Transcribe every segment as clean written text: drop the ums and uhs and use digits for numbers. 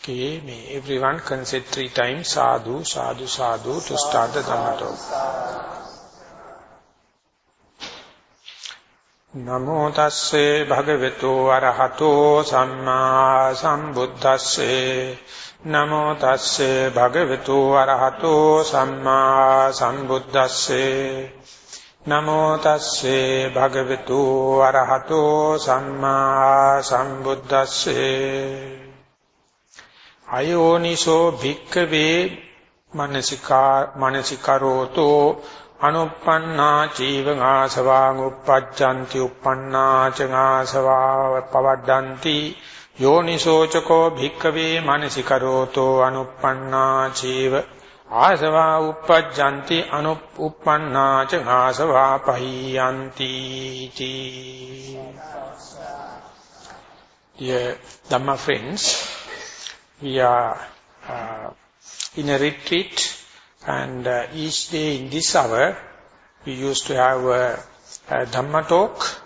Okay, may everyone can say 3 times sadhu, sadhu, sadhu to start the Dhamma talk. Namo tasse bhagavato arahato samma sambuddhasse. Namo tasse bhagavato arahato samma sambuddhasse. Namo tasse bhagavato arahato samma sambuddhasse. Ayoniso bhikkhave manasikaroto anupanna jivanga savang uppajjanti uppanna changa sava pavaddanti yoniso chako bhikkhave manasikaroto anupanna jiva asava uppajjanti uppanna changa sava pahiyanti. Dear Dhamma friends, we are in a retreat, and each day in this hour we used to have a Dhamma talk,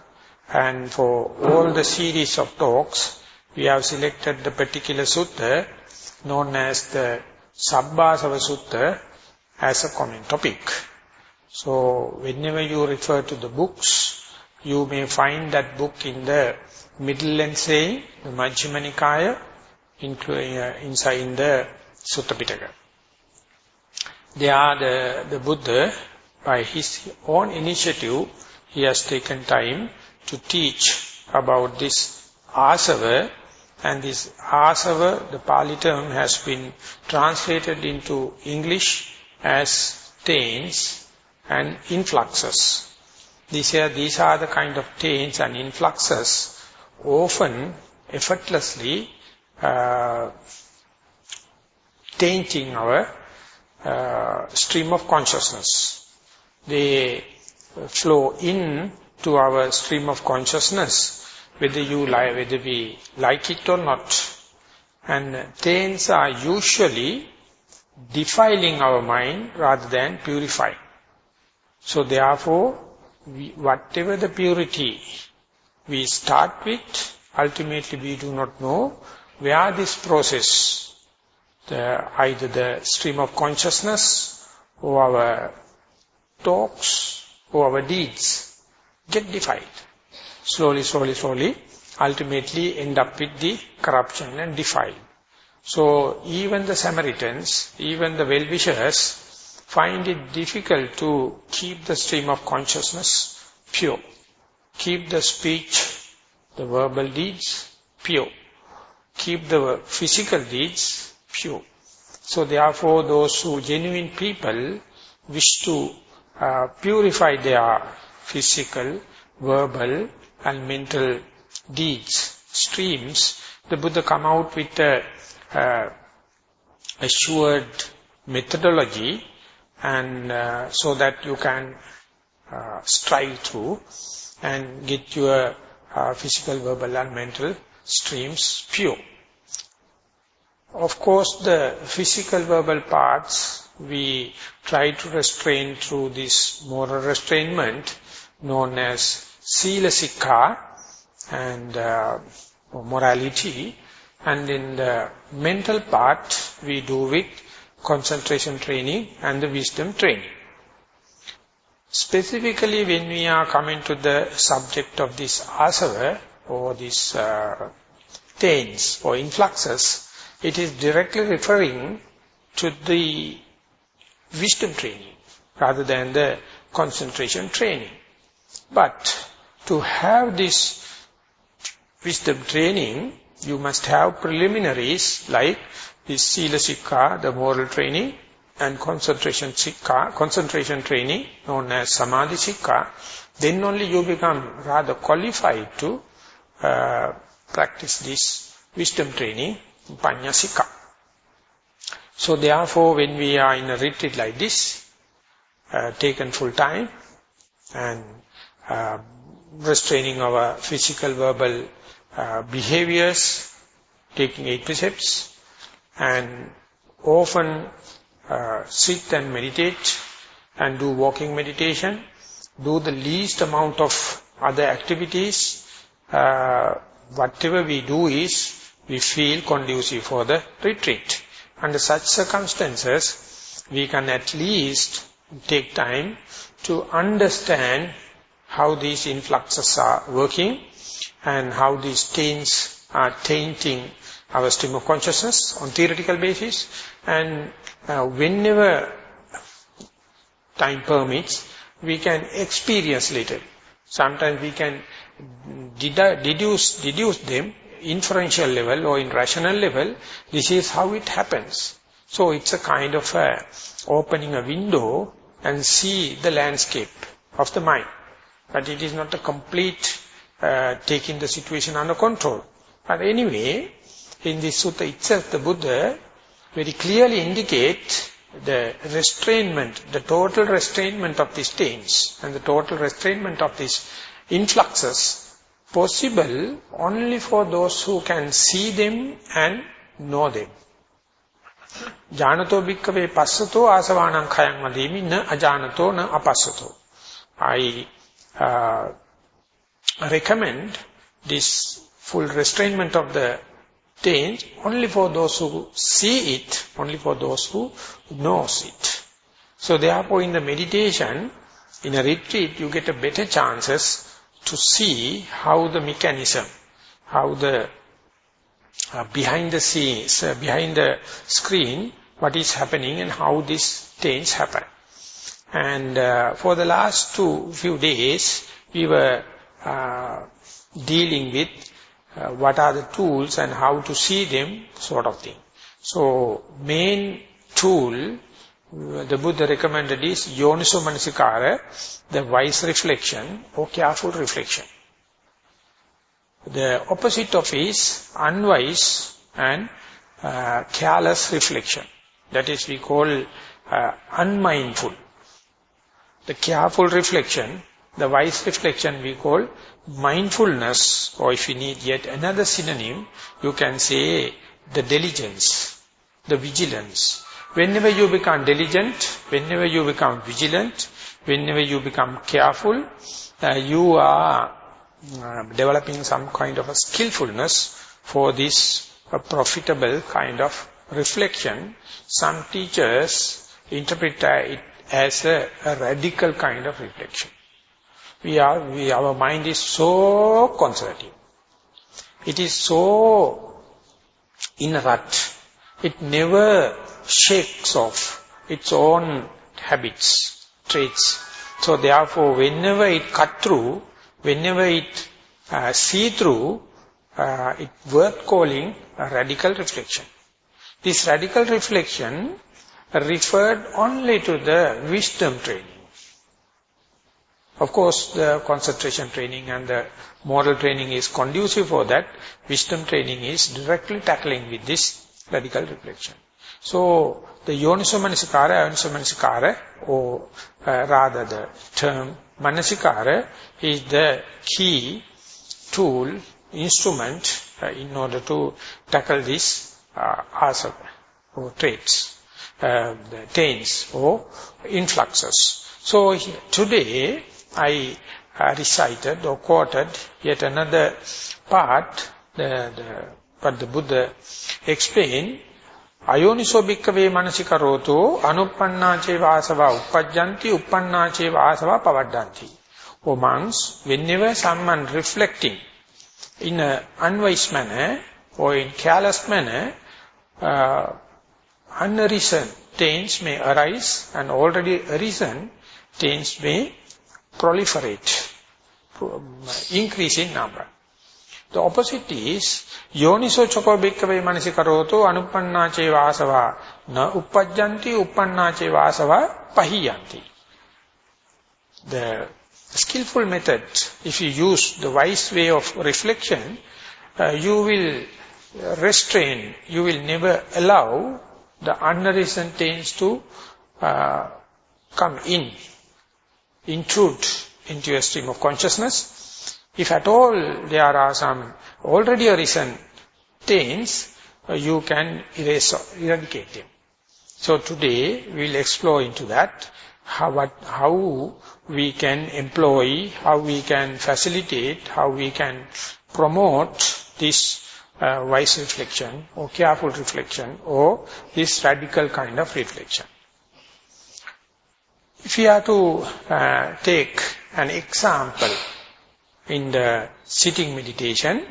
and for all the series of talks we have selected the particular sutta known as the Sabbasawa Sutta as a common topic. So whenever you refer to the books, you may find that book in the middle and saying, the Majjhima Nikaya, inside in the Sutta Pitaka. The Buddha, by his own initiative, he has taken time to teach about this asava, and this asava, the Pali term, has been translated into English as taints and influxes. These are the kind of taints and influxes, often effortlessly tainting our stream of consciousness. They flow in to our stream of consciousness, whether we like it or not. And taints are usually defiling our mind rather than purifying. So therefore, whatever the purity we start with, ultimately we do not know where this process, either the stream of consciousness or our talks or our deeds, get defiled. Slowly, ultimately end up with the corruption and defile. So even the Samaritans, even the well-wishers, find it difficult to keep the stream of consciousness pure. Keep the speech, the verbal deeds pure. Keep the physical deeds pure. So therefore those who genuine people wish to purify their physical, verbal and mental deeds, streams, the Buddha come out with a assured methodology, and so that you can strive through and get your physical, verbal and mental streams pure. Of course, the physical, verbal parts we try to restrain through this moral restrainment known as Sila Sikha and morality, and in the mental part we do with concentration training and the wisdom training. Specifically, when we are coming to the subject of this asava, or this taints or influxes, it is directly referring to the wisdom training rather than the concentration training. But to have this wisdom training, you must have preliminaries like this Sila Sikha, the moral training, and concentration training known as Samadhi Sikha. Then only you become rather qualified to practice this wisdom training, Panya Sikha. So therefore, when we are in a retreat like this, taken full time and restraining our physical, verbal behaviors, taking 8 precepts, and often sit and meditate and do walking meditation, do the least amount of other activities. Whatever we do is we feel conducive for the retreat. Under such circumstances, we can at least take time to understand how these influxes are working and how these stains are tainting our stream of consciousness on theoretical basis. And whenever time permits, we can experience little. Sometimes we can deduce them inferential level or in rational level. This is how it happens. So it's a kind of opening a window and see the landscape of the mind. But it is not a complete taking the situation under control. But anyway, in this sutta itself, the Buddha very clearly indicates the restrainment, the total restrainment of these stains and the total restrainment of these influxes possible only for those who can see them and know them. Janato bhikkave passato asavanam khayam madimi na ajanato na apassato. I recommend this full restrainment of the taint only for those who see it, only for those who knows it. So therefore in the meditation, in a retreat, you get a better chances to see how the mechanism, how the behind the scenes, behind the screen, what is happening and how these taints happen. And for the last few days, we were dealing with what are the tools and how to see them, sort of thing. So, main tool the Buddha recommended is Yoniso Manasikara, the wise reflection or careful reflection. The opposite of is unwise and careless reflection. That is we call unmindful. The careful reflection, the wise reflection we call mindfulness, or if you need yet another synonym, you can say the diligence, the vigilance. Whenever you become diligent, whenever you become vigilant, whenever you become careful, you are developing some kind of a skillfulness for this profitable kind of reflection. Some teachers interpret it as a radical kind of reflection. Our mind is so conservative. It is so in a rut. It never shakes off its own habits, traits. So therefore, whenever it cut through, whenever it see through, it's worth calling a radical reflection. This radical reflection referred only to the wisdom training. Of course, the concentration training and the moral training is conducive for that. Wisdom training is directly tackling with this radical reflection. So, the Yoniso Manasikara, or rather the term Manasikara, is the key tool, instrument in order to tackle this asava, or traits, the taints, or influxes. So, today, I recited or quoted yet another part, what the Buddha explained. Ayoniso bhikkave manasikaroto anuppannache vasava uppajjanti uppannāche vasava pavaddanti. O monks, whenever someone reflecting in an unwise manner or in careless manner, unarisen taints may arise, and already arisen taints may proliferate, increase in number. The opposite is Yoniso choko bhikkave manasikaroto anuppannache vasava na uppajjanti uppannāche vasava pahiyanti. The skillful method, if you use the wise way of reflection, you will restrain, you will never allow the unarisen taints to come intrude into your stream of consciousness. If at all there are some already arisen taints, you can eradicate them. So today we will explore into that, how we can employ, how we can facilitate, how we can promote this wise reflection or careful reflection or this radical kind of reflection. If we are to take an example in the sitting meditation,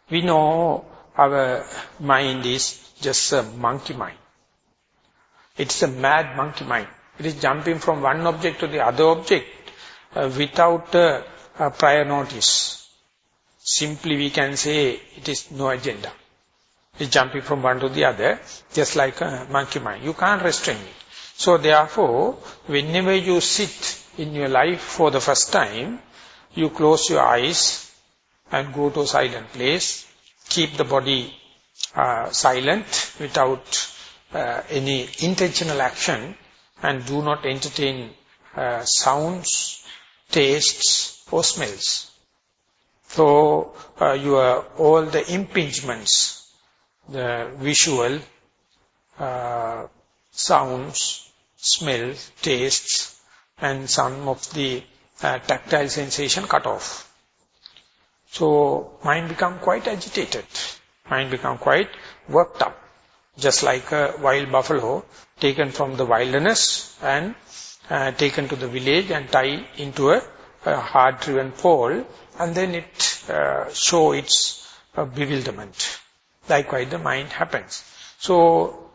we know our mind is just a monkey mind. It's a mad monkey mind. It is jumping from one object to the other object without prior notice. Simply we can say it is no agenda. It's jumping from one to the other, just like a monkey mind. You can't restrain it. So therefore, whenever you sit in your life for the first time, you close your eyes and go to a silent place. Keep the body silent without any intentional action, and do not entertain sounds, tastes or smells. So all the impingements, the visual, sounds, smell, tastes, and some of the tactile sensation cut off. So mind become quite agitated. Mind become quite worked up. Just like a wild buffalo taken from the wilderness and taken to the village and tied into a hard-driven pole, and then it show its bewilderment. Likewise the mind happens. So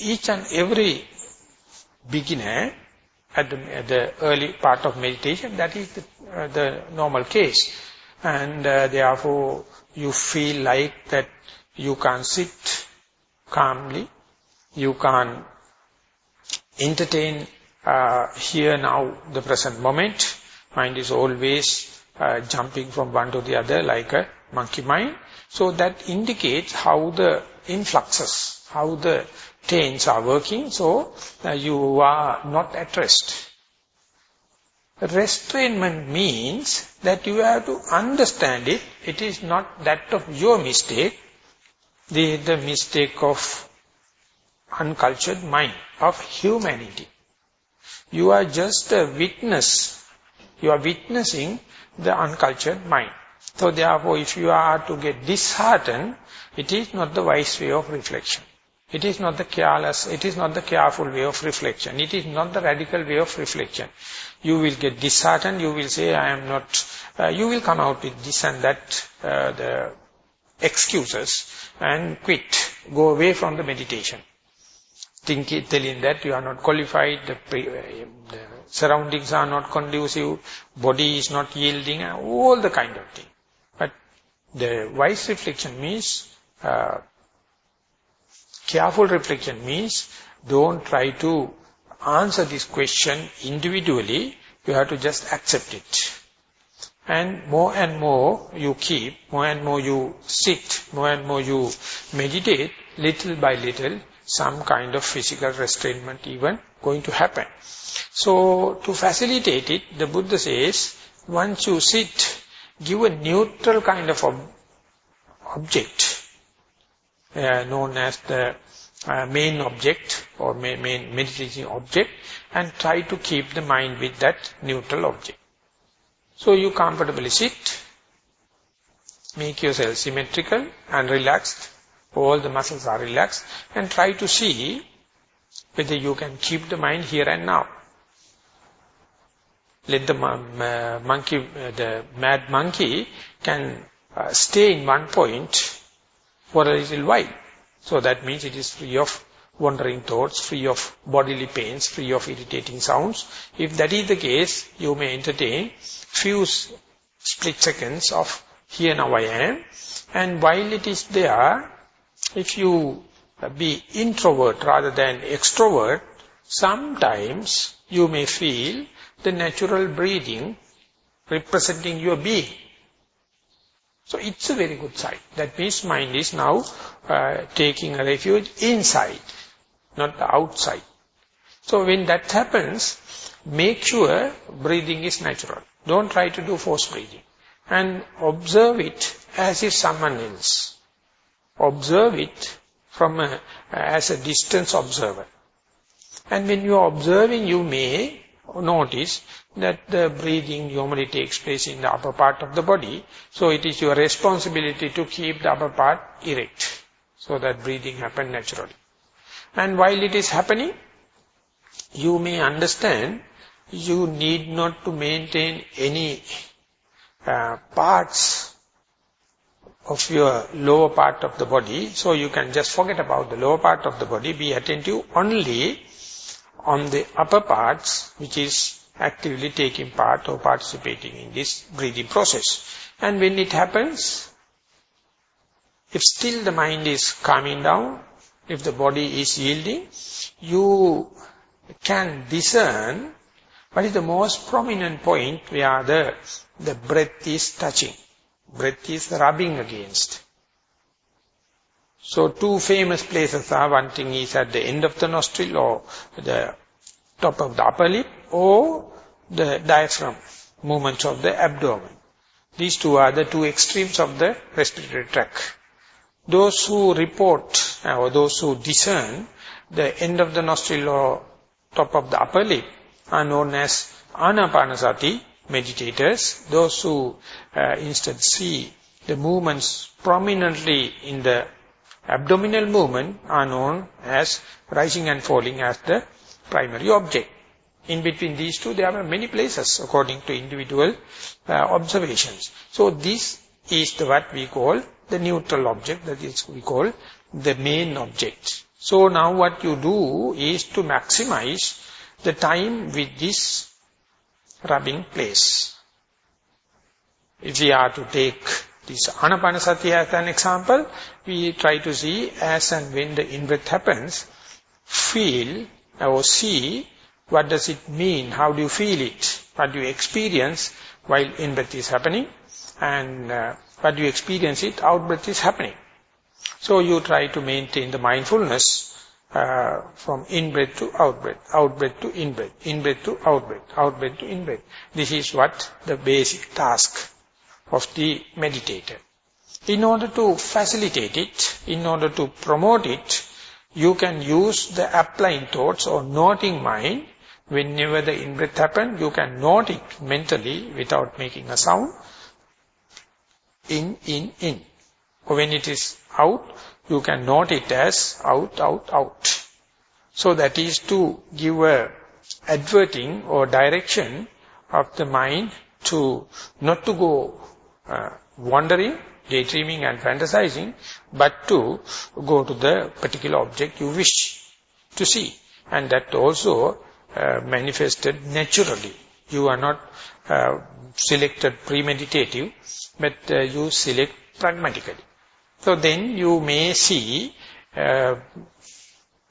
each and every beginner at the early part of meditation, that is the normal case. And therefore you feel like that you can't sit calmly, you can't entertain here now the present moment. Mind is always jumping from one to the other like a monkey mind. So that indicates how the influxes, how the taints are working. So you are not at rest. Restrainment means that you have to understand it. It is not that of your mistake, the mistake of uncultured mind, of humanity. You are just a witness. You are witnessing the uncultured mind. So therefore, if you are to get disheartened, it is not the wise way of reflection. It is not the careless, it is not the careful way of reflection. It is not the radical way of reflection. You will get disheartened, you will say, I am not, you will come out with this and that, the excuses, and quit, go away from the meditation. Telling that you are not qualified, the surroundings are not conducive, body is not yielding, all the kind of thing. But the wise reflection means, careful reflection means, don't try to answer this question individually, you have to just accept it. And more you keep, more and more you sit, more and more you meditate, little by little, some kind of physical restrainment even going to happen. So to facilitate it, the Buddha says, once you sit, give a neutral kind of object, known as the main object or main meditating object, and try to keep the mind with that neutral object. So you comfortably sit, make yourself symmetrical and relaxed, all the muscles are relaxed, and try to see whether you can keep the mind here and now. Let the the mad monkey can stay in one point for a little while. So that means it is free of wandering thoughts, free of bodily pains, free of irritating sounds. If that is the case, you may entertain few split seconds of here now I am. And while it is there, if you be introvert rather than extrovert, sometimes you may feel the natural breathing representing your being. So it's a very good sign. That means mind is now taking a refuge inside, not the outside. So when that happens, make sure breathing is natural. Don't try to do forced breathing. And observe it as if someone else. Observe it as a distance observer. And when you are observing, you may notice that the breathing normally takes place in the upper part of the body. So it is your responsibility to keep the upper part erect, so that breathing happens naturally. And while it is happening, you may understand you need not to maintain any parts of your lower part of the body. So you can just forget about the lower part of the body, be attentive only on the upper parts, which is actively taking part or participating in this breathing process. And when it happens, if still the mind is calming down, if the body is yielding, you can discern what is the most prominent point where the breath is touching, breath is rubbing against. So two famous places are, one thing is at the end of the nostril or the top of the upper lip, or the diaphragm, movements of the abdomen. These two are the two extremes of the respiratory tract. Those who report or those who discern the end of the nostril or top of the upper lip are known as Anapanasati meditators. Those who instead see the movements prominently in the abdominal movement are known as rising and falling as the primary object. In between these two, there are many places according to individual observations. So this is what we call the neutral object, that is we call the main object. So now what you do is to maximize the time with this rubbing place. If we are to take this Anapanasati as an example, we try to see as and when the in-breath happens, feel or see what does it mean, how do you feel it, what do you experience while in-breath is happening, and what do you experience it, out-breath is happening. So you try to maintain the mindfulness from in-breath to out-breath, out-breath to in-breath, in-breath to out-breath, out-breath to in-breath. This is what the basic task of the meditator. In order to facilitate it, in order to promote it, you can use the applying thoughts or noting mind. Whenever the in-breath happens, you can note it mentally without making a sound. In. Or when it is out, you can note it as out, out, out. So that is to give a adverting or direction of the mind to not to go wandering, daydreaming and fantasizing, but to go to the particular object you wish to see. And that also manifested naturally. You are not selected premeditative, but you select pragmatically. So then you may see,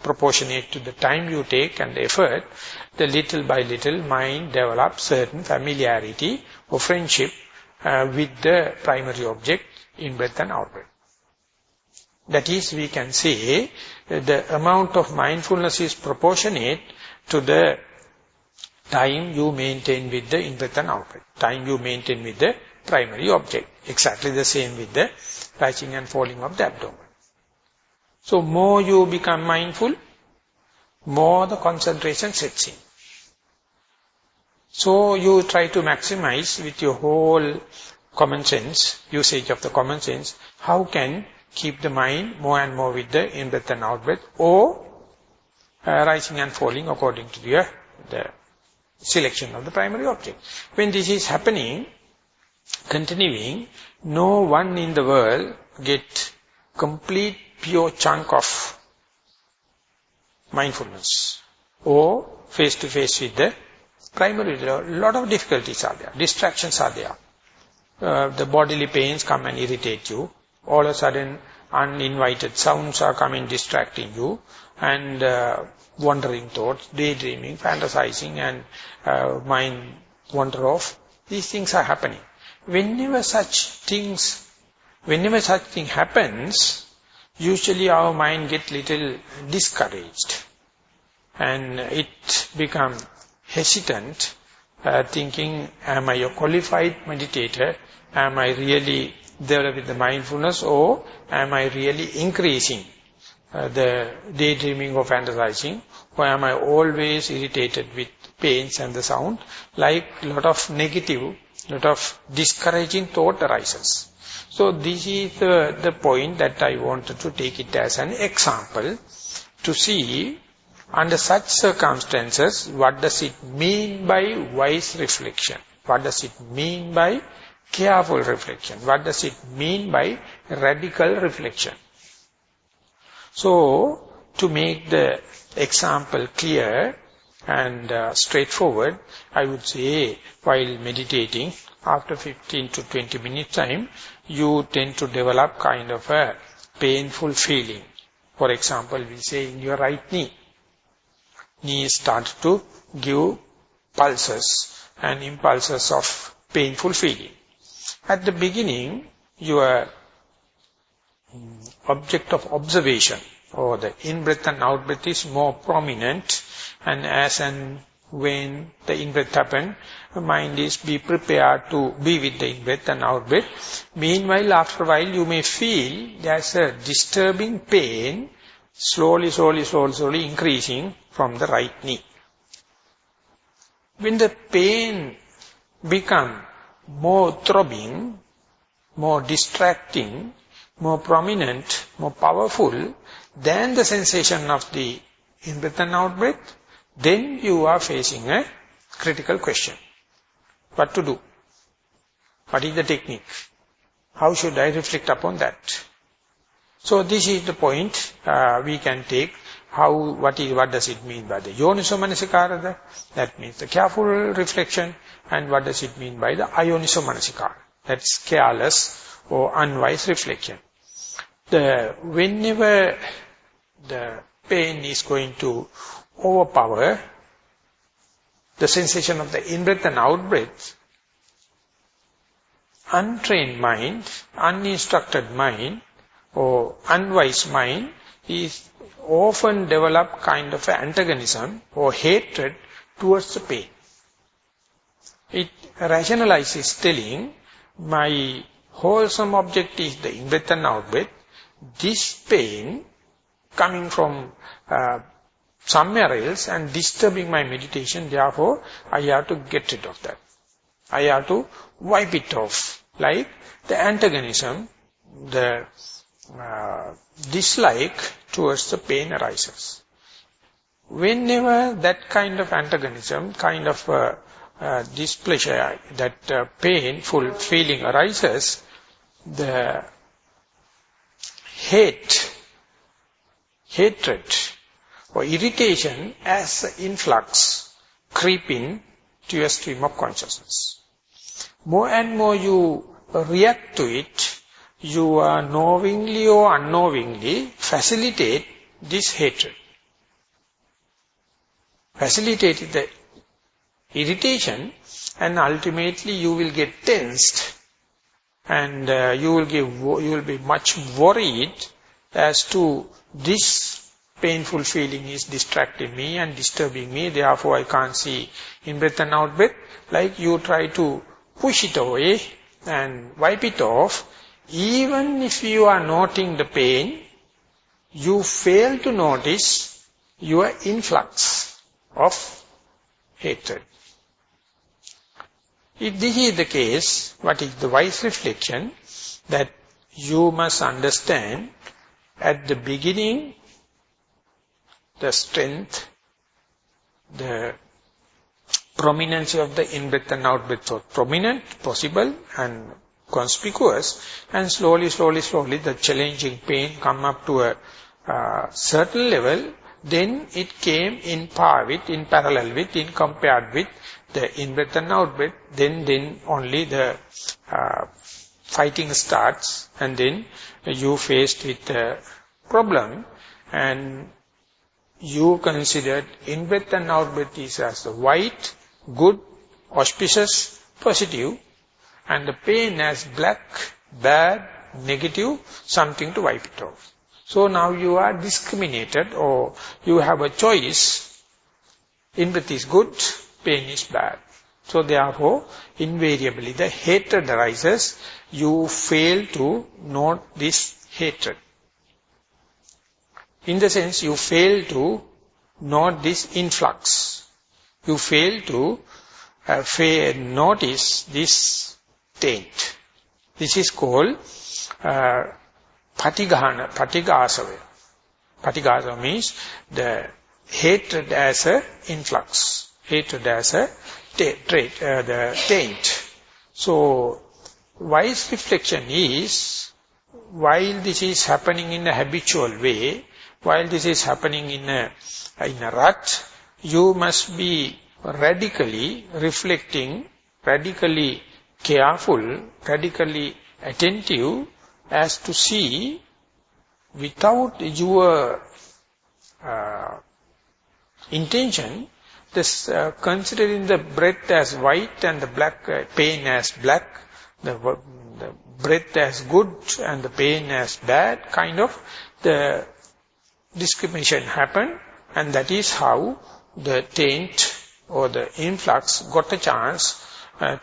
proportionate to the time you take and effort, the little by little mind develops certain familiarity or friendship with the primary object, in-breath and out-breath. That is, we can say, the amount of mindfulness is proportionate to the time you maintain with the in-breath and out-breath, time you maintain with the primary object. Exactly the same with the rising and falling of the abdomen. So more you become mindful, more the concentration sets in. So you try to maximize with your whole common sense, usage of the common sense, how can keep the mind more and more with the in-breath and out-breath, or rising and falling according to the selection of the primary object. When this is happening, continuing, no one in the world get complete pure chunk of mindfulness or face-to-face with the primary. A lot of difficulties are there, distractions are there. The bodily pains come and irritate you. All of a sudden, uninvited sounds are coming, distracting you, and wandering thoughts, daydreaming, fantasizing, and mind wander off. These things are happening. Whenever such thing happens, usually our mind gets little discouraged, and it becomes hesitant, thinking, am I a qualified meditator? Am I really developing the mindfulness, or am I really increasing the daydreaming or fantasizing, or am I always irritated with pains and the sound, like a lot of negative, lot of discouraging thought arises. So this is the point that I wanted to take it as an example to see under such circumstances, what does it mean by wise reflection? What does it mean by careful reflection? What does it mean by radical reflection? So, to make the example clear and straightforward, I would say, while meditating, after 15 to 20 minutes time, you tend to develop kind of a painful feeling. For example, we say in your right knee, knee starts to give pulses and impulses of painful feeling. At the beginning, your object of observation or the in-breath and out-breath is more prominent, and as and when the in-breath happens, the mind is be prepared to be with the in-breath and out-breath. Meanwhile, after a while, you may feel there's a disturbing pain slowly increasing from the right knee. When the pain becomes more throbbing, more distracting, more prominent, more powerful than the sensation of the in-breath and out-breath, then you are facing a critical question. What to do? What is the technique? How should I reflect upon that? So this is the point we can take. What does it mean by the yoniso manasikara? That means the careful reflection. And what does it mean by the ayoniso manasikara? That's careless or unwise reflection. Whenever the pain is going to overpower the sensation of the in-breath and out-breath, untrained mind, uninstructed mind, or unwise mind is often develop kind of antagonism or hatred towards the pain. It rationalizes telling, my wholesome object is the in-breath and out-breath. This pain coming from somewhere else and disturbing my meditation, therefore I have to get rid of that. I have to wipe it off. Like the antagonism, the dislike towards the pain arises. Whenever that kind of antagonism, kind of displeasure, that painful feeling arises, the hatred or irritation as an influx creeping to your stream of consciousness. More and more you react to it, you are knowingly or unknowingly facilitate this hatred. Facilitate the irritation, and ultimately you will get tensed, and you will be much worried as to this painful feeling is distracting me and disturbing me, therefore I can't see in-breath and out-breath. Like you try to push it away and wipe it off. Even if you are noting the pain, you fail to notice your influx of hatred. If this is the case, what is the wise reflection? That you must understand at the beginning the strength, the prominence of the in-breath and out-breath thought. Prominent, possible and conspicuous, and slowly the challenging pain come up to a certain level, then it came in par with, in parallel with, in compared with the in-breath and out-breath, then only the fighting starts, and then you faced with the problem, and you considered in-breath and out-breath is as the white, good, auspicious, positive, and the pain as black, bad, negative, something to wipe it off. So now you are discriminated, or you have a choice. In-breath is good, pain is bad. So therefore, invariably the hatred arises. You fail to note this hatred. In the sense, you fail to note this influx. You fail to notice this taint. This is called patigasava. Patigasava means the hatred as a influx. Hatred as a trait, the taint. So, wise reflection is, while this is happening in a habitual way, while this is happening in a rut, you must be radically reflecting, radically careful, radically attentive as to see without your intention, this considering the breath as white and the black pain as black, the breath as good and the pain as bad, kind of the discrimination happened, and that is how the taint or the influx got a chance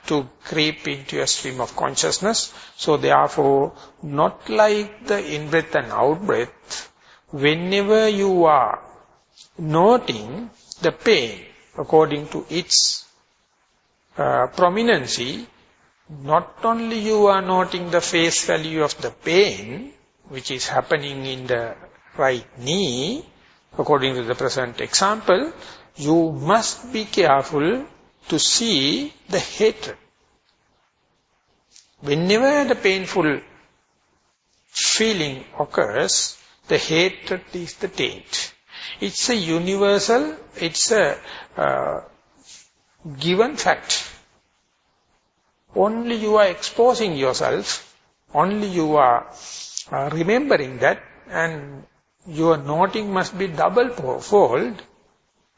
to creep into your stream of consciousness. So therefore, not like the in-breath and out-breath, whenever you are noting the pain according to its prominency, not only you are noting the face value of the pain, which is happening in the right knee, according to the present example, you must be careful to see the hatred. Whenever the painful feeling occurs, the hatred is the taint. It's a universal, it's a given fact. Only you are exposing yourself, only you are remembering that, and your noting must be double-fold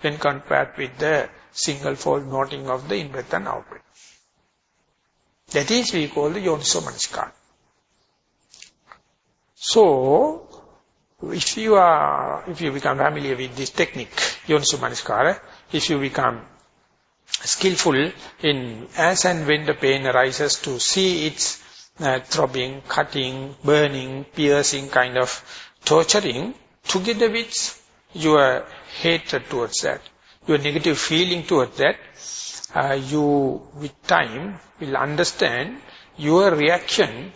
when compared with the single-fold noting of the in-breath and out-breath. That is we call the Yoniso Manasikara. So, if you become familiar with this technique, Yoniso Manasikara, if you become skillful in as and when the pain arises to see its throbbing, cutting, burning, piercing, kind of torturing, together with your hatred towards that, your negative feeling towards that, you with time will understand your reaction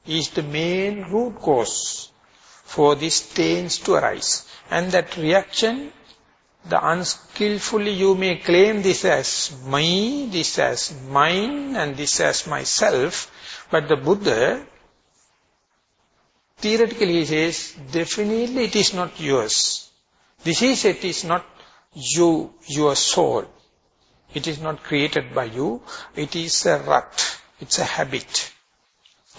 is the main root cause for these taints to arise. And that reaction, the unskillfully you may claim this as me, this as mine, and this as myself, but the Buddha theoretically says, definitely it is not yours. It is not you, your soul. It is not created by you. It is a rut. It's a habit.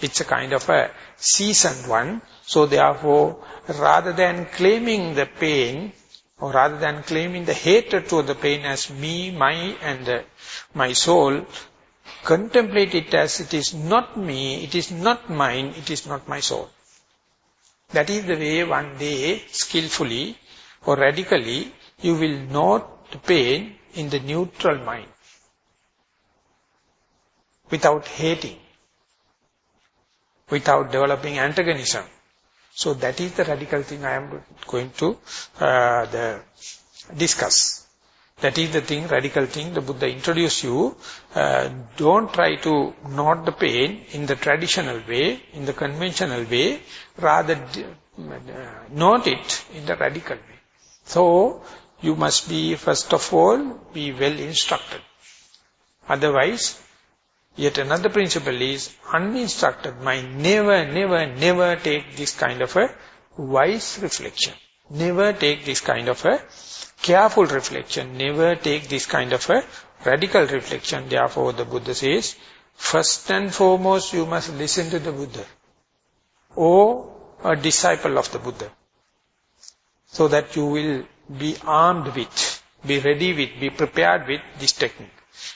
It's a kind of a seasoned one. So therefore, rather than claiming the pain, or rather than claiming the hatred toward the pain as me, my soul, contemplate it as it is not me, it is not mine, it is not my soul. That is the way one day, skillfully or radically, you will note the pain in the neutral mind, without hating, without developing antagonism. So that is the radical thing I am going to discuss. That is the thing, radical thing the Buddha introduced you. Don't try to note the pain in the traditional way, in the conventional way, rather note it in the radical way. So, you must be, first of all, be well instructed. Otherwise, yet another principle is, uninstructed mind never take this kind of a wise reflection. Never take this kind of a careful reflection. Never take this kind of a radical reflection. Therefore, the Buddha says, first and foremost, you must listen to the Buddha, or a disciple of the Buddha, so that you will be armed with, be ready with, be prepared with this technique.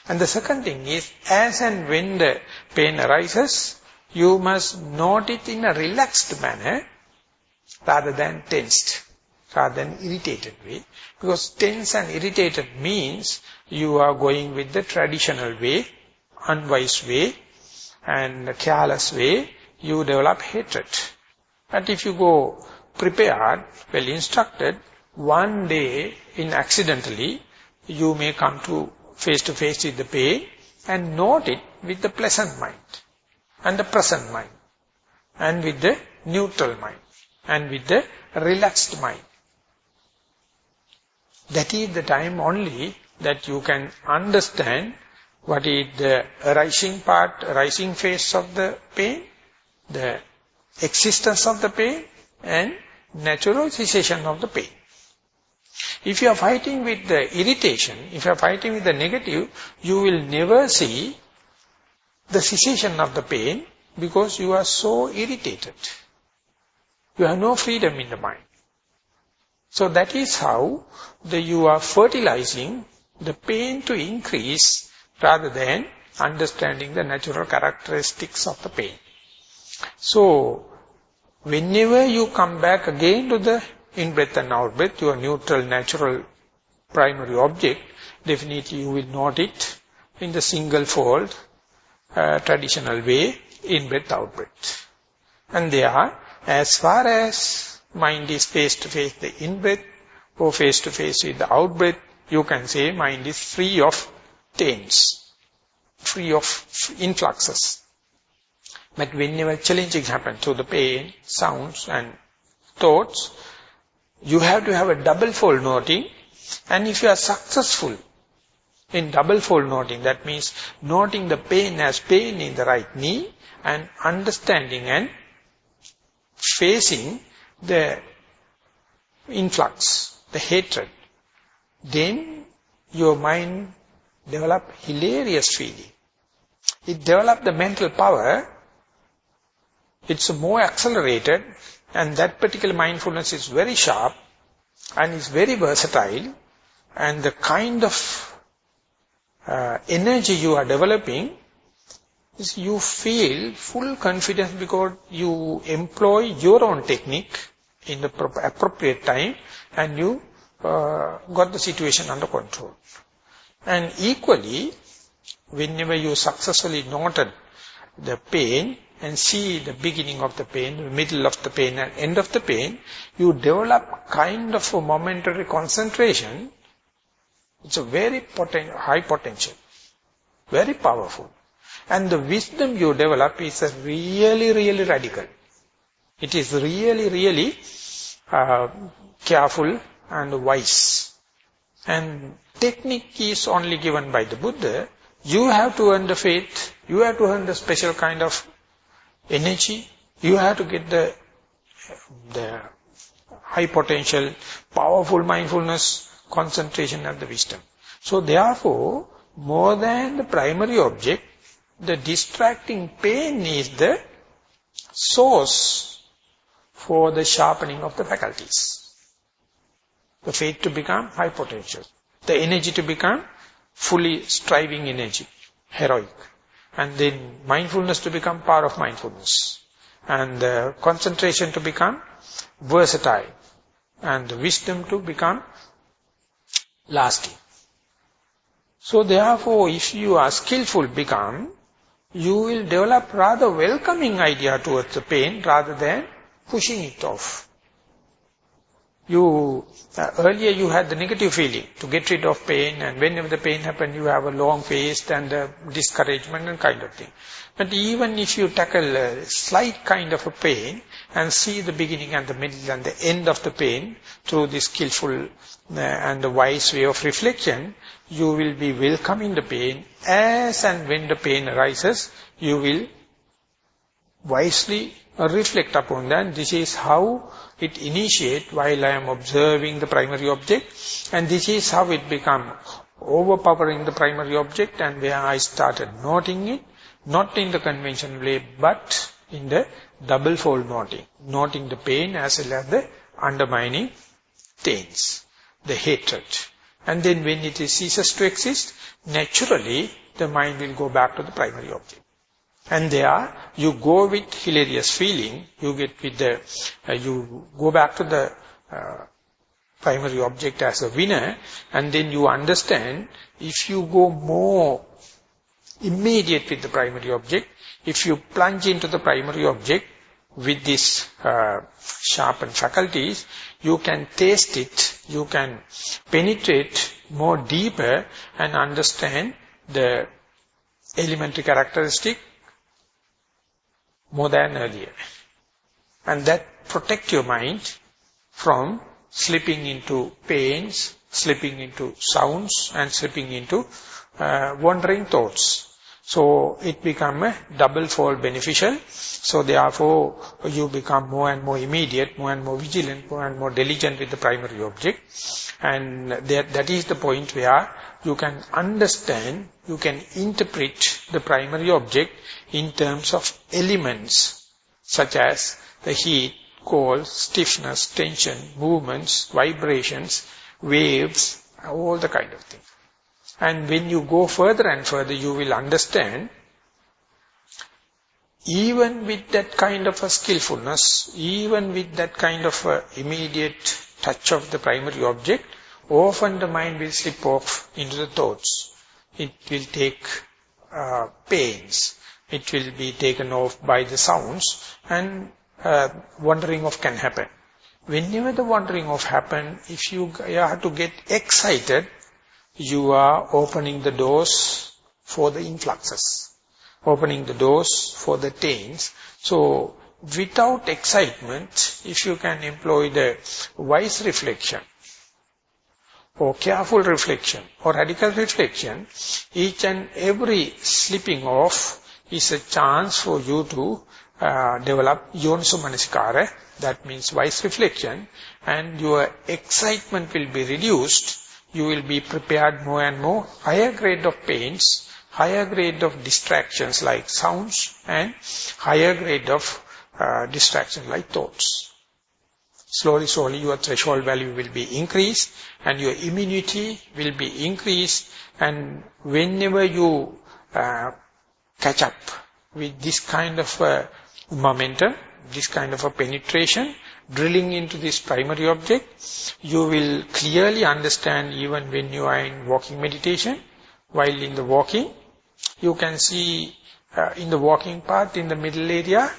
And the second thing is, as and when the pain arises, you must note it in a relaxed manner, rather than tensed, rather than irritated way. Because tense and irritated means you are going with the traditional way, unwise way, and careless way, you develop hatred. But if you go prepared, well instructed, one day, accidentally, you may come to face with the pain and note it with the pleasant mind, and the present mind, and with the neutral mind, and with the relaxed mind. That is the time only that you can understand what is the arising phase of the pain, the existence of the pain, and natural cessation of the pain. If you are fighting with the irritation, if you are fighting with the negative, you will never see the cessation of the pain because you are so irritated. You have no freedom in the mind. So that is how you are fertilizing the pain to increase rather than understanding the natural characteristics of the pain. So, whenever you come back again to the in-breath and out-breath, your neutral, natural, primary object, definitely you will note it in the single fold, traditional way, in-breath, out-breath. And there, as far as mind is face-to-face the in-breath, or face-to-face with the out-breath, you can say mind is free of taints, free of influxes. But whenever challenging happens to the pain, sounds and thoughts, you have to have a double-fold noting. And if you are successful in double-fold noting, that means noting the pain as pain in the right knee and understanding and facing the influx, the hatred, then your mind develop hilarious feeling. It develop the mental power. It's more accelerated, and that particular mindfulness is very sharp and is very versatile, and the kind of energy you are developing is you feel full confidence because you employ your own technique in the appropriate time, and you got the situation under control. And equally, whenever you successfully noted the pain and see the beginning of the pain, the middle of the pain and end of the pain, you develop kind of a momentary concentration. It's a very high potential, very powerful. And the wisdom you develop is a really radical. It is really careful and wise. And technique is only given by the Buddha. You have to earn the faith. You have to earn the special kind of energy. You have to get the high potential, powerful mindfulness, concentration and the wisdom. So therefore, more than the primary object, the distracting pain is the source for the sharpening of the faculties. The faith to become high potential. The energy to become fully striving energy, heroic. And then mindfulness to become power of mindfulness. And the concentration to become versatile. And the wisdom to become lasting. So therefore, if you are skillful you will develop rather welcoming idea towards the pain rather than pushing it off. Earlier you had the negative feeling to get rid of pain, and whenever the pain happened you have a long face and discouragement and kind of thing. But even if you tackle a slight kind of a pain and see the beginning and the middle and the end of the pain through this skillful and the wise way of reflection, you will be welcoming the pain. As and when the pain arises, you will wisely reflect upon that. This is how it initiates while I am observing the primary object, and this is how it becomes overpowering the primary object, and where I started noting it, not in the conventional way, but in the double-fold noting the pain as well as the undermining taints, the hatred. And then when it ceases to exist, naturally the mind will go back to the primary object. And there you go with hilarious feeling, you go back to the primary object as a winner, and then you understand if you go more immediate with the primary object, if you plunge into the primary object with these sharpened faculties, you can taste it, you can penetrate more deeper and understand the elementary characteristic more than earlier. And that protect your mind from slipping into pains, slipping into sounds, and slipping into wandering thoughts. So it become a double-fold beneficial. So therefore you become more and more immediate, more and more vigilant, more and more diligent with the primary object. And that is the point where you can understand, you can interpret the primary object in terms of elements such as the heat, cold, stiffness, tension, movements, vibrations, waves, all the kind of things. And when you go further and further, you will understand, even with that kind of a skillfulness, even with that kind of a immediate touch of the primary object, often the mind will slip off into the thoughts. It will take pains. It will be taken off by the sounds, and wandering off can happen. Whenever the wandering off happen, if you have to get excited, you are opening the doors for the influxes, opening the doors for the taints. So, without excitement, if you can employ the wise reflection, or careful reflection, or radical reflection, each and every slipping off is a chance for you to develop yoniso manasikara, that means wise reflection, and your excitement will be reduced. You will be prepared more and more, higher grade of pains, higher grade of distractions like sounds, and higher grade of distraction like thoughts. Slowly, slowly your threshold value will be increased, and your immunity will be increased, and whenever you catch up with this kind of momentum, this kind of a penetration, drilling into this primary object, you will clearly understand even when you are in walking meditation. While in the walking, you can see in the walking path, in the middle area,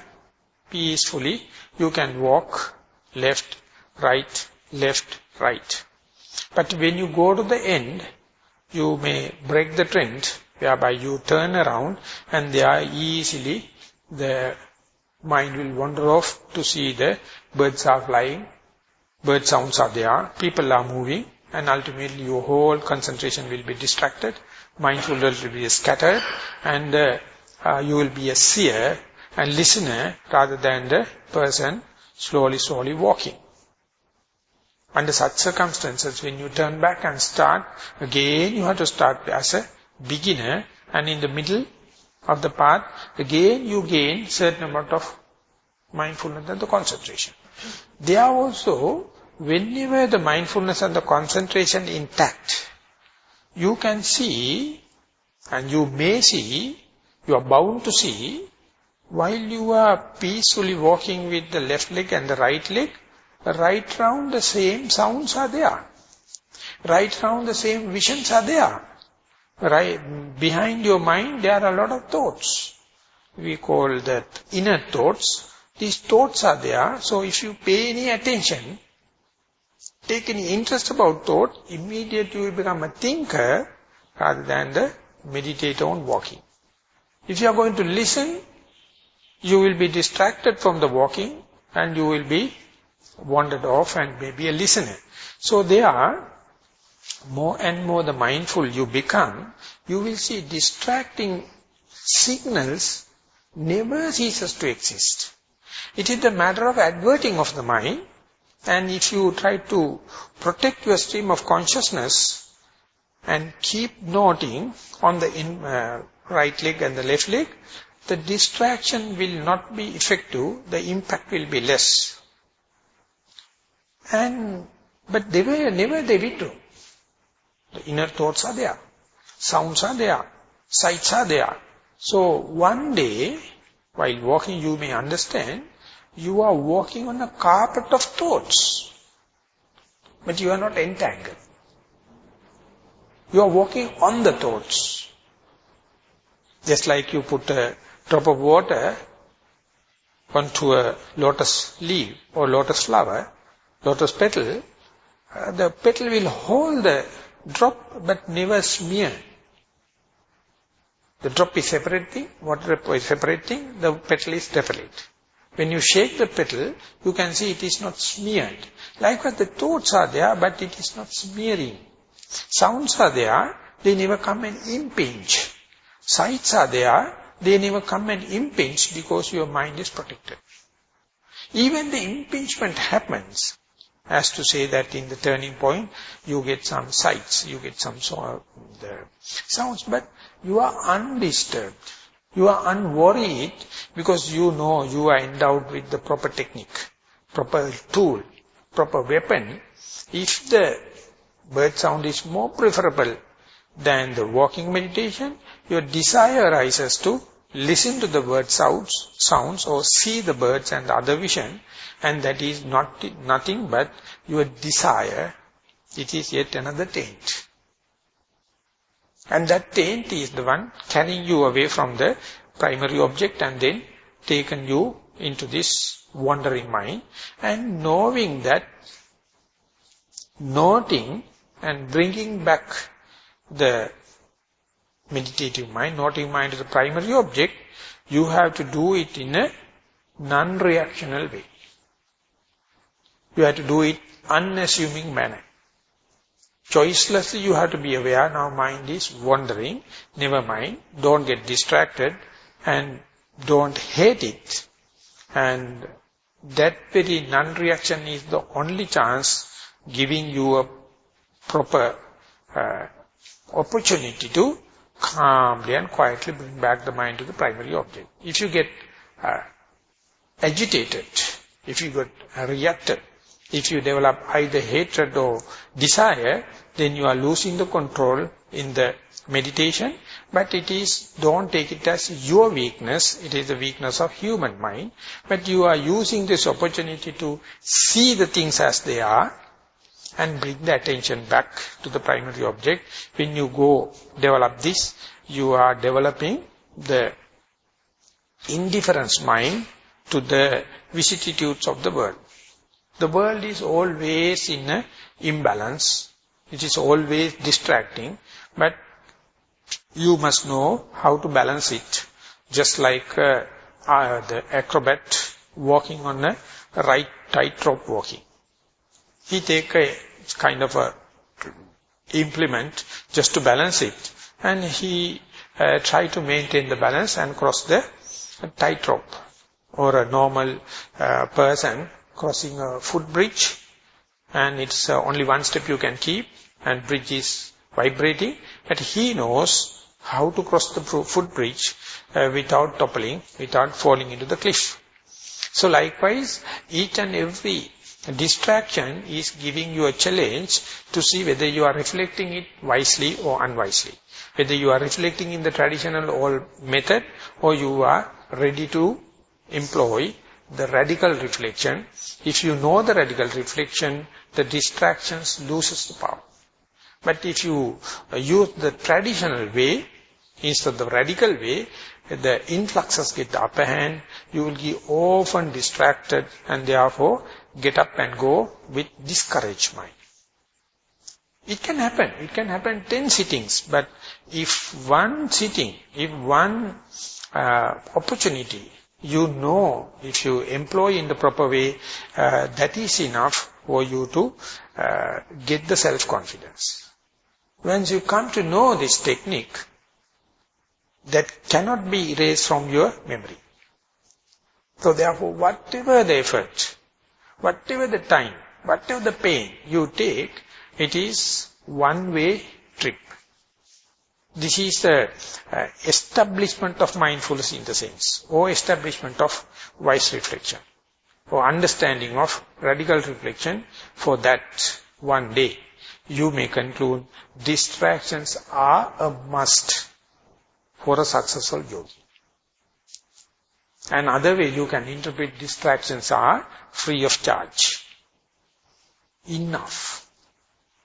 peacefully, you can walk left, right, left, right. But when you go to the end, you may break the trend, whereby you turn around, and there easily the mind will wander off to see the birds are flying, bird sounds are there, people are moving, and ultimately your whole concentration will be distracted, mindfulness will be scattered, and you will be a seer and listener rather than the person slowly, slowly walking. Under such circumstances, when you turn back and start, again you have to start as a beginner, and in the middle of the path, again you gain certain amount of mindfulness and the concentration. There also, whenever the mindfulness and the concentration intact, you can see, and you may see, you are bound to see, while you are peacefully walking with the left leg and the right leg, right round the same sounds are there. Right round the same visions are there. Right behind your mind, there are a lot of thoughts. We call that inner thoughts. These thoughts are there. So if you pay any attention, take any interest about thought, immediately you will become a thinker rather than the meditator on walking. If you are going to listen, you will be distracted from the walking, and you will be wandered off and maybe a listener. So there, more and more the mindful you become, you will see distracting signals never ceases to exist. It is a matter of adverting of the mind, and if you try to protect your stream of consciousness and keep noting on the right leg and the left leg, the distraction will not be effective, the impact will be less. But they were never they withdrew. The inner thoughts are there, sounds are there, sights are there. So one day, while walking, you may understand, you are walking on a carpet of thoughts, but you are not entangled. You are walking on the thoughts. Just like you put a drop of water onto a lotus leaf or lotus flower, lotus petal, the petal will hold the drop but never smear. The drop is separating, water is separating, the petal is separate. When you shake the petal, you can see it is not smeared. Likewise, the thoughts are there, but it is not smearing. Sounds are there, they never come and impinge. Sights are there, they never come and impinge because your mind is protected. Even the impingement happens, as to say that in the turning point, you get some sights, you get some the sounds, but you are undisturbed. You are unworried because you know you are endowed with the proper technique, proper tool, proper weapon. If the bird sound is more preferable than the walking meditation, your desire arises to listen to the bird sounds or see the birds and other vision, and that is nothing but your desire. It is yet another taint. And that taint is the one carrying you away from the primary object and then taken you into this wandering mind. And knowing that, noting and bringing back the meditative mind, noting mind to the primary object, you have to do it in a non-reactional way. You have to do it unassuming manner. Choicelessly you have to be aware, now mind is wandering, never mind, don't get distracted and don't hate it. And that very non-reaction is the only chance giving you a proper opportunity to calmly and quietly bring back the mind to the primary object. If you get agitated, if you get reacted, if you develop either hatred or desire, then you are losing the control in the meditation. But it is, don't take it as your weakness, it is the weakness of human mind. But you are using this opportunity to see the things as they are and bring the attention back to the primary object. When you go develop this, you are developing the indifference mind to the vicissitudes of the world. The world is always in an imbalance. It is always distracting. But you must know how to balance it. Just like the acrobat walking on a right tightrope walking. He take a kind of a implement just to balance it. And he try to maintain the balance and cross the tightrope. Or a normal person crossing a footbridge, and it's only one step you can keep, and bridge is vibrating, but he knows how to cross the footbridge without toppling, without falling into the cliff. So likewise, each and every distraction is giving you a challenge to see whether you are reflecting it wisely or unwisely, whether you are reflecting in the traditional old method or you are ready to employ the radical reflection. If you know the radical reflection, the distractions loses the power. But if you use the traditional way instead of the radical way, the influxes get the upper hand, you will be often distracted and therefore get up and go with discouraged mind. It can happen 10 sittings, but if one sitting, if one opportunity, you know, if you employ in the proper way, that is enough for you to get the self-confidence. Once you come to know this technique, that cannot be erased from your memory. So therefore, whatever the effort, whatever the time, whatever the pain you take, it is one-way trip. This is the establishment of mindfulness in the sense, or establishment of wise reflection, or understanding of radical reflection. For that one day, you may conclude distractions are a must for a successful yogi. Another way you can interpret distractions are free of charge. Enough.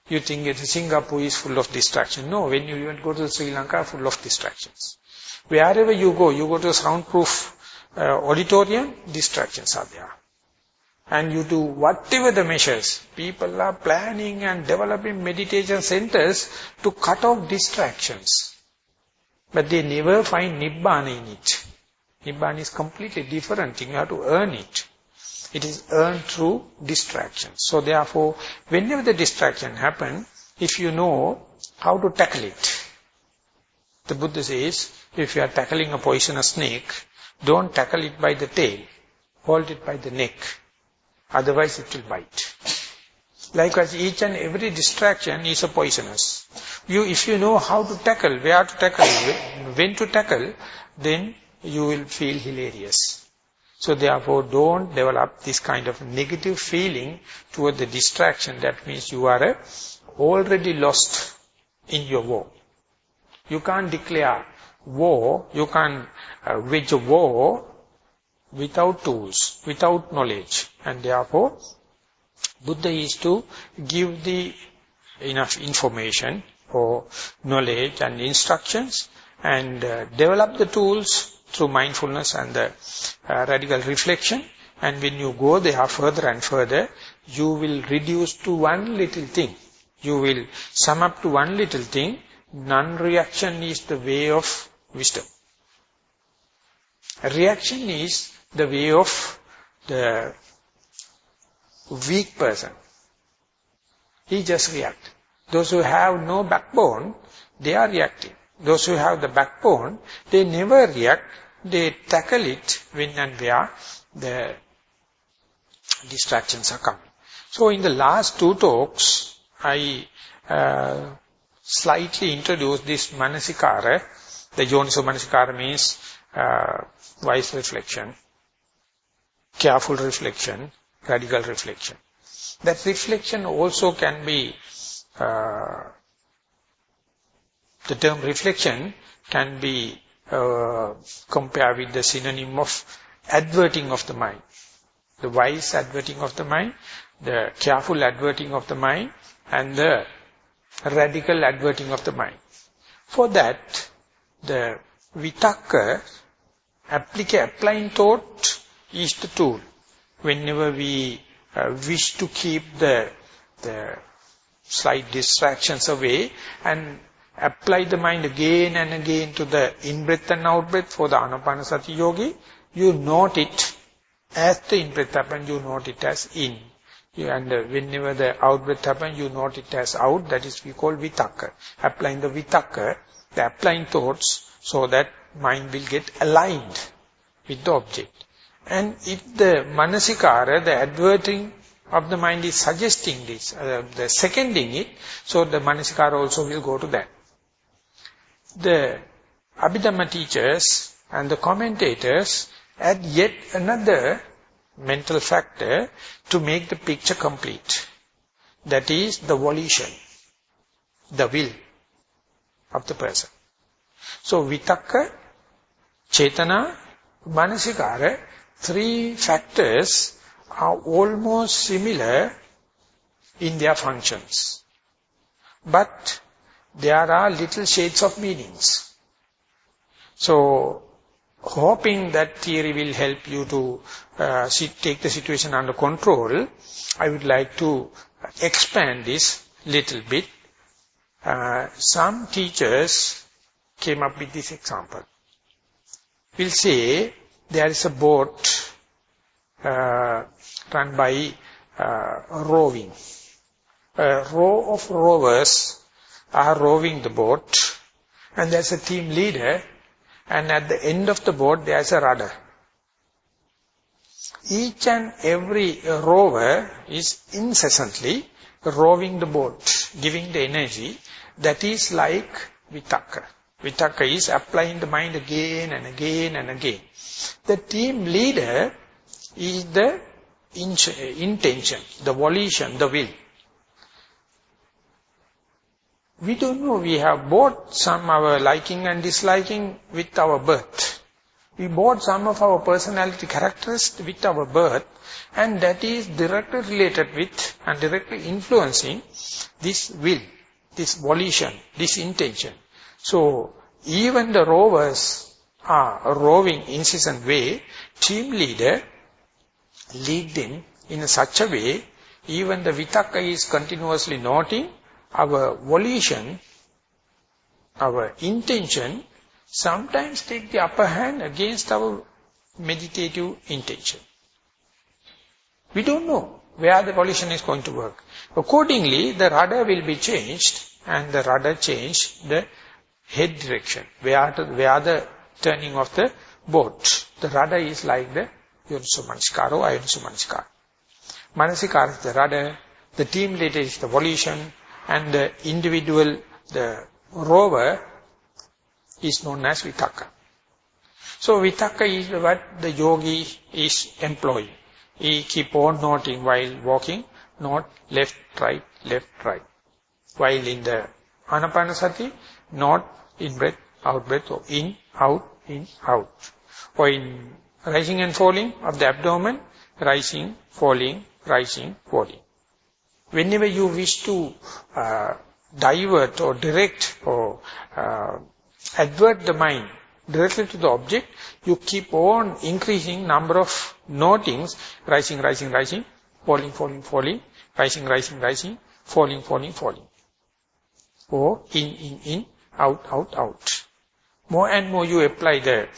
You think that Singapore is full of distraction. No, when you even go to Sri Lanka, full of distractions. Wherever you go to a soundproof auditorium, distractions are there. And you do whatever the measures. People are planning and developing meditation centers to cut off distractions. But they never find Nibbana in it. Nibbana is completely different thing. You have to earn it. It is earned through distractions. So therefore, whenever the distraction happens, if you know how to tackle it. The Buddha says, if you are tackling a poisonous snake, don't tackle it by the tail. Hold it by the neck. Otherwise it will bite. Likewise, each and every distraction is a poisonous. If you know how to tackle, where to tackle, when to tackle, then you will feel hilarious. So therefore, don't develop this kind of negative feeling toward the distraction. That means you are already lost in your war. You can't declare war, you can't wage a war without tools, without knowledge. And therefore, Buddha is to give the enough information or knowledge and instructions and develop the tools through mindfulness and the radical reflection. And when you go there further and further, you will reduce to one little thing. You will sum up to one little thing. Non-reaction is the way of wisdom. Reaction is the way of the weak person. He just reacts. Those who have no backbone, they are reacting. Those who have the backbone, they never react. They tackle it when and where the distractions are coming. So in the last two talks, I slightly introduced this manasikara. The yoniso manasikara means wise reflection, careful reflection, radical reflection. That reflection also can be, the term reflection can be compared with the synonym of adverting of the mind. The wise adverting of the mind, the careful adverting of the mind, and the radical adverting of the mind. For that, the vitakka, applying thought, is the tool. Whenever we wish to keep the slight distractions away and apply the mind again and again to the in-breath and out-breath for the anapanasati yogi, you note it as the in-breath happens, you note it as in. And whenever the out-breath happens, you note it as out. That is we call vitakka. Applying the vitakka, the applying thoughts, so that mind will get aligned with the object. And if the manasikara, the adverting of the mind is suggesting this, the seconding it, so the manasikara also will go to that. The Abhidhamma teachers and the commentators add yet another mental factor to make the picture complete. That is the volition, the will of the person. So vitakka, cetana, manasikara, three factors are almost similar in their functions. But there are little shades of meanings. So, hoping that theory will help you to take the situation under control, I would like to expand this little bit. Some teachers came up with this example. We'll say there is a boat run by rowing. A row of rowers are rowing the boat, and there's a team leader, and at the end of the boat there's a rudder. Each and every rower is incessantly rowing the boat, giving the energy. That is like vitakka. Vitakka is applying the mind again and again and again. The team leader is the intention, the volition, the will. We don't know, we have bought some our liking and disliking with our birth. We bought some of our personality characteristics with our birth, and that is directly related with and directly influencing this will, this volition, this intention. So, even the rowers are rowing incessant way, team leader lead them in such a way, even the vitakka is continuously noting our volition, our intention, sometimes take the upper hand against our meditative intention. We don't know where the volition is going to work. Accordingly, the rudder will be changed, and the rudder change the head direction, where the turning of the boat. The rudder is like the Yoniso Manasikara or Ayoniso Manasikara. Manasikara is the rudder, the team leader is the volition, and the individual, the rower, is known as vitakka. So vitakka is what the yogi is employing. He keep on noting while walking, not left, right, left, right. While in the Anapanasati, not in breath, or in, out, or in rising and falling of the abdomen, rising, falling, rising, falling. Whenever you wish to divert or direct or advert the mind directly to the object, you keep on increasing number of notings, rising, rising, rising, falling, falling, falling, rising, rising, rising, falling, falling, falling. Or in, out, out, out. More and more you apply the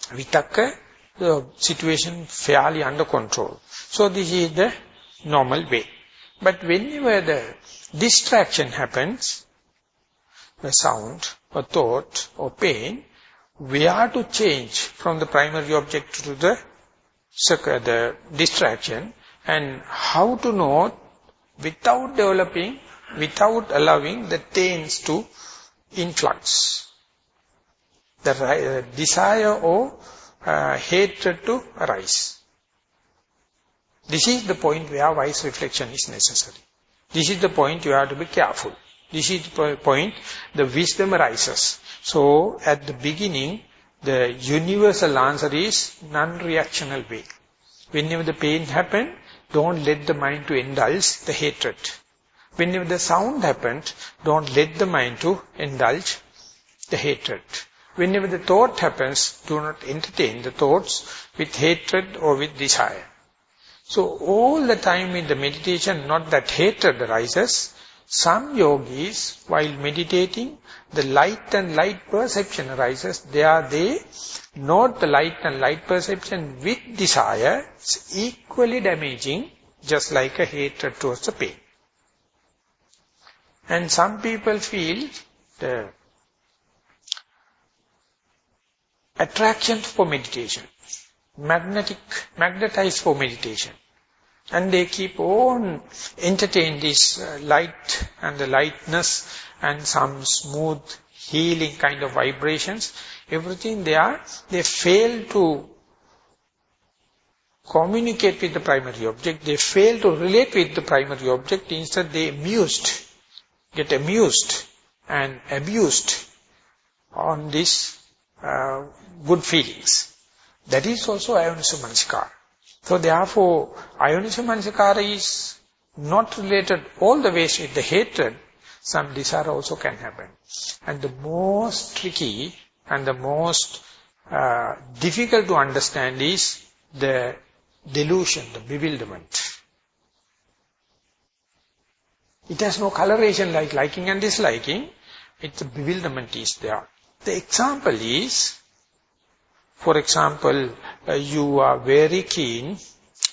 vitakka, the situation fairly under control. So this is the normal way. But whenever the distraction happens, the sound, or thought, or pain, we are to change from the primary object to the distraction, and how to note without developing, without allowing the taints to influx. The desire or hatred to arise. This is the point where wise reflection is necessary. This is the point you have to be careful. This is the point the wisdom arises. So, at the beginning, the universal answer is non-reactional way. Whenever the pain happens, don't let the mind to indulge the hatred. Whenever the sound happens, don't let the mind to indulge the hatred. Whenever the thought happens, do not entertain the thoughts with hatred or with desire. So all the time in the meditation, not that hatred arises. Some yogis, while meditating, the light and light perception arises. They note the light and light perception with desire. It's equally damaging, just like a hatred towards the pain. And some people feel the attraction for meditation, magnetized for meditation. And they keep on entertain this light and the lightness and some smooth healing kind of vibrations. Everything they fail to communicate with the primary object. They fail to relate with the primary object. Instead they get amused and abused on these good feelings. That is also Ayoniso Manasikara. So therefore, Ayoniso Manasikara is not related all the ways with the hatred. Some desire also can happen. And the most tricky and the most difficult to understand is the delusion, the bewilderment. It has no coloration like liking and disliking. It's a bewilderment is there. The example is, for example, you are very keen,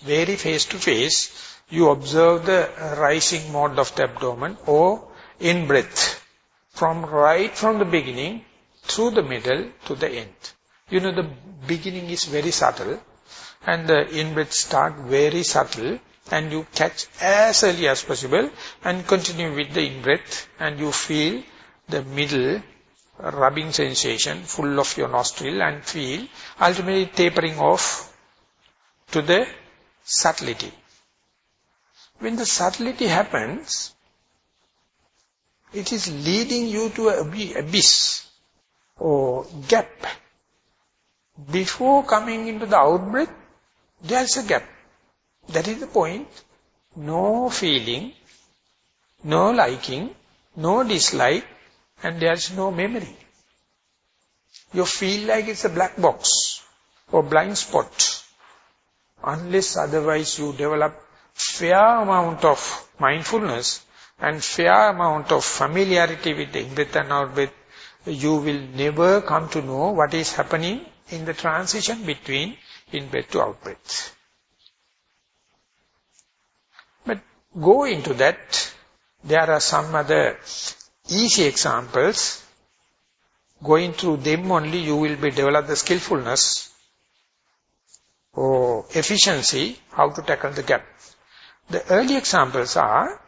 very face-to-face, you observe the rising mode of the abdomen or in-breath, right from the beginning, through the middle to the end. You know the beginning is very subtle, and the in-breath start very subtle, and you catch as early as possible, and continue with the in-breath, and you feel the middle rubbing sensation full of your nostril and feel ultimately tapering off to the subtlety. When the subtlety happens, it is leading you to an abyss or gap. Before coming into the out-breath, there is a gap. That is the point. No feeling, no liking, no dislike, and there is no memory. You feel like it's a black box or blind spot. Unless otherwise you develop fair amount of mindfulness and fair amount of familiarity with the in-breath and out-breath, you will never come to know what is happening in the transition between in-breath to out-breath. But go into that. There are some other easy examples. Going through them only you will be develop the skillfulness or efficiency how to tackle the gap. The early examples are,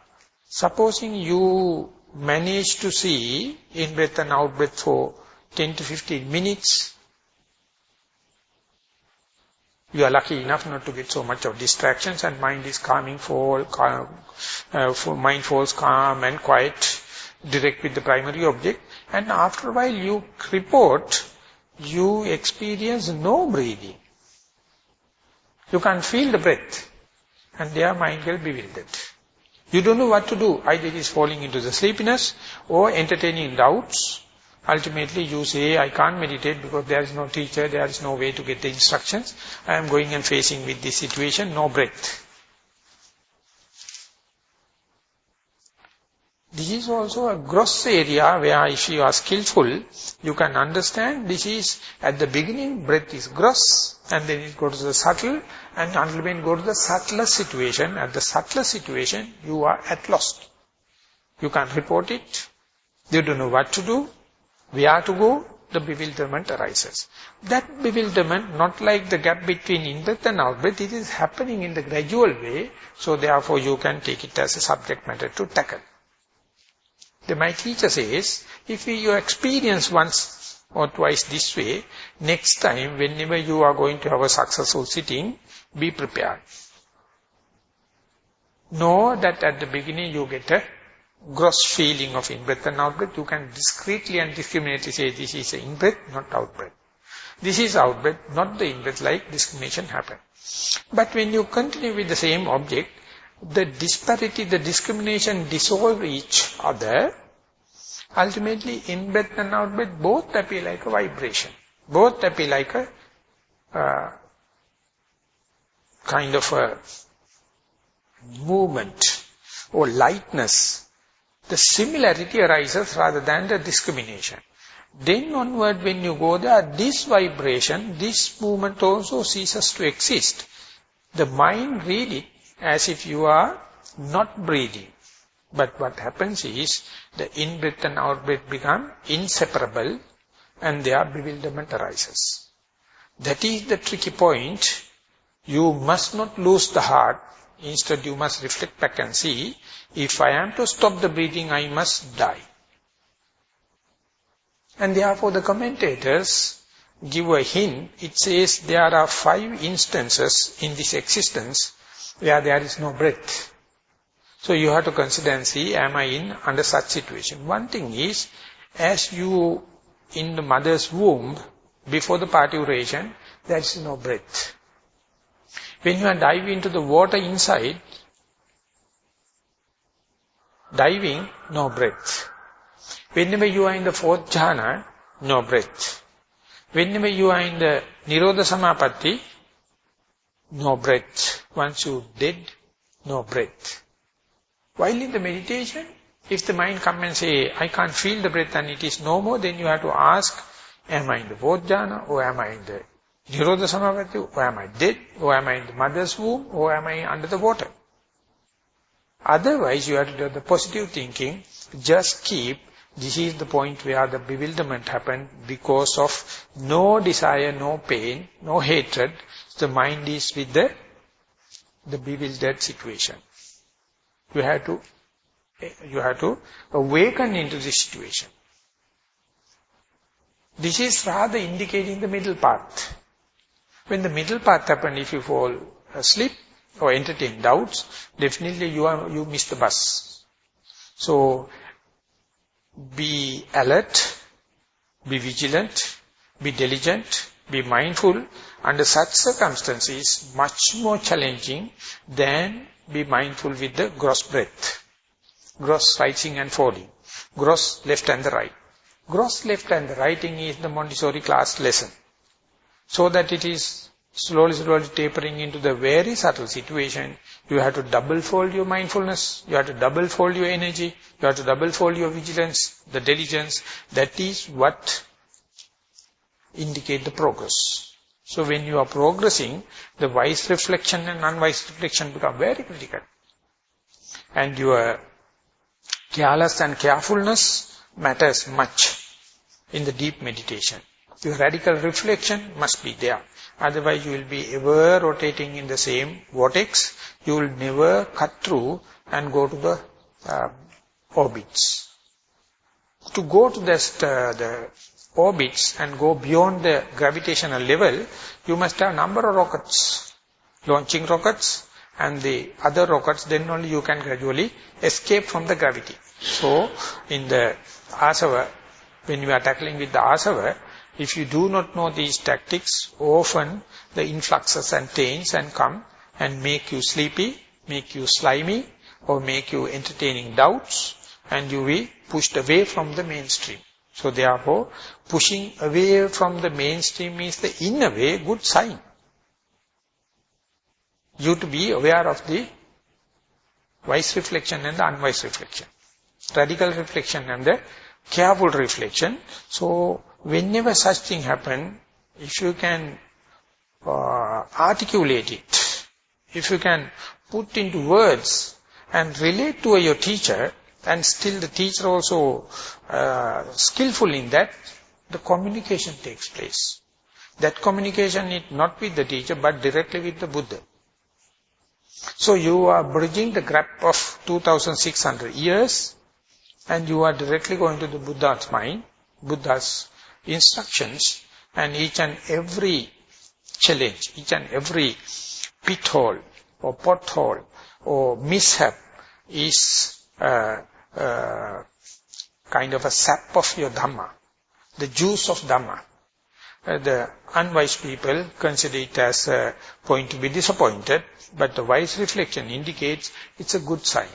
supposing you manage to see in-breath and out-breath for 10 to 15 minutes, you are lucky enough not to get so much of distractions and mind is mind falls calm and quiet, direct with the primary object. And after a while you report, you experience no breathing. You can't feel the breath. And their mind will be bewildered. You don't know what to do. Either it is falling into the sleepiness or entertaining doubts. Ultimately you say, I can't meditate because there is no teacher, there is no way to get the instructions. I am going and facing with this situation, no breath. This is also a gross area where if you are skillful, you can understand this is, at the beginning, breath is gross, and then it goes to the subtle, and until when it goes to the subtler situation, at the subtler situation, you are at lost. You can't report it, you don't know what to do, where to go, the bewilderment arises. That bewilderment, not like the gap between in-breath and out-breath, it is happening in the gradual way, so therefore you can take it as a subject matter to tackle. My teacher says, if you experience once or twice this way, next time, whenever you are going to have a successful sitting, be prepared. Know that at the beginning you get a gross feeling of in-breath and out-breath. You can discreetly and discriminately say, this is in-breath, not out-breath. This is out-breath, not the in-breath, like discrimination happen. But when you continue with the same object, the disparity, the discrimination dissolve each other. Ultimately, in-breath and out-breath both appear like a vibration. Both appear like a kind of a movement or lightness. The similarity arises rather than the discrimination. Then onward when you go there, this vibration, this movement also ceases to exist. The mind read it as if you are not breathing. But what happens is, the in-breath and out-breath become inseparable and their bewilderment arises. That is the tricky point. You must not lose the heart. Instead you must reflect back and see, if I am to stop the breathing, I must die. And therefore the commentators give a hint. It says there are 5 instances in this existence where there is no breath. So you have to consider and see, am I under such situation? One thing is, as you in the mother's womb, before the parturition, there is no breath. When you are diving into the water inside, diving, no breath. Whenever you are in the 4th jhana, no breath. Whenever you are in the Nirodha Samapatti, no breath. Once you dead, no breath. While in the meditation, if the mind comes and say, I can't feel the breath and it is no more, then you have to ask, am I in the 4th jhana, or am I in the Nirodha Samapatti, or am I dead, or am I in the mother's womb, or am I under the water? Otherwise, you have to do the positive thinking, just keep, this is the point where the bewilderment happened because of no desire, no pain, no hatred. The mind is with the bewildered situation. You have to awaken into this situation. This is rather indicating the middle path. When the middle path happens, if you fall asleep or entertain doubts, definitely you miss the bus. So, be alert, be vigilant, be diligent, be mindful. Under such circumstances, much more challenging than be mindful with the gross breath, gross rising and falling, gross left and the right, Gross left and the writing is the Montessori class lesson. So that it is slowly tapering into the very subtle situation. You have to double fold your mindfulness. You have to double fold your energy. You have to double fold your vigilance, the diligence. That is what indicate the progress. So when you are progressing, the wise reflection and unwise reflection become very critical. And your careless and carefulness matters much in the deep meditation. Your radical reflection must be there. Otherwise you will be ever rotating in the same vortex. You will never cut through and go to the orbits. To go to the orbits and go beyond the gravitational level, you must have a number of rockets, launching rockets and the other rockets, then only you can gradually escape from the gravity. So, in the asava, when you are tackling with the asava, if you do not know these tactics, often the influxes and taints and come and make you sleepy, make you slimy, or make you entertaining doubts, and you will pushed away from the mainstream. So therefore, pushing away from the mainstream is the, in a way, good sign. You to be aware of the wise reflection and the unwise reflection. Radical reflection and the careful reflection. So, whenever such thing happen, if you can articulate it, if you can put into words and relate to your teacher, and still the teacher also skillful in that, the communication takes place. That communication is not with the teacher, but directly with the Buddha. So you are bridging the gap of 2600 years, and you are directly going to the Buddha's mind, Buddha's instructions, and each and every challenge, each and every pit hole or pothole or mishap is kind of a sap of your Dhamma, the juice of Dhamma. The unwise people consider it as a point to be disappointed, but the wise reflection indicates it's a good sign.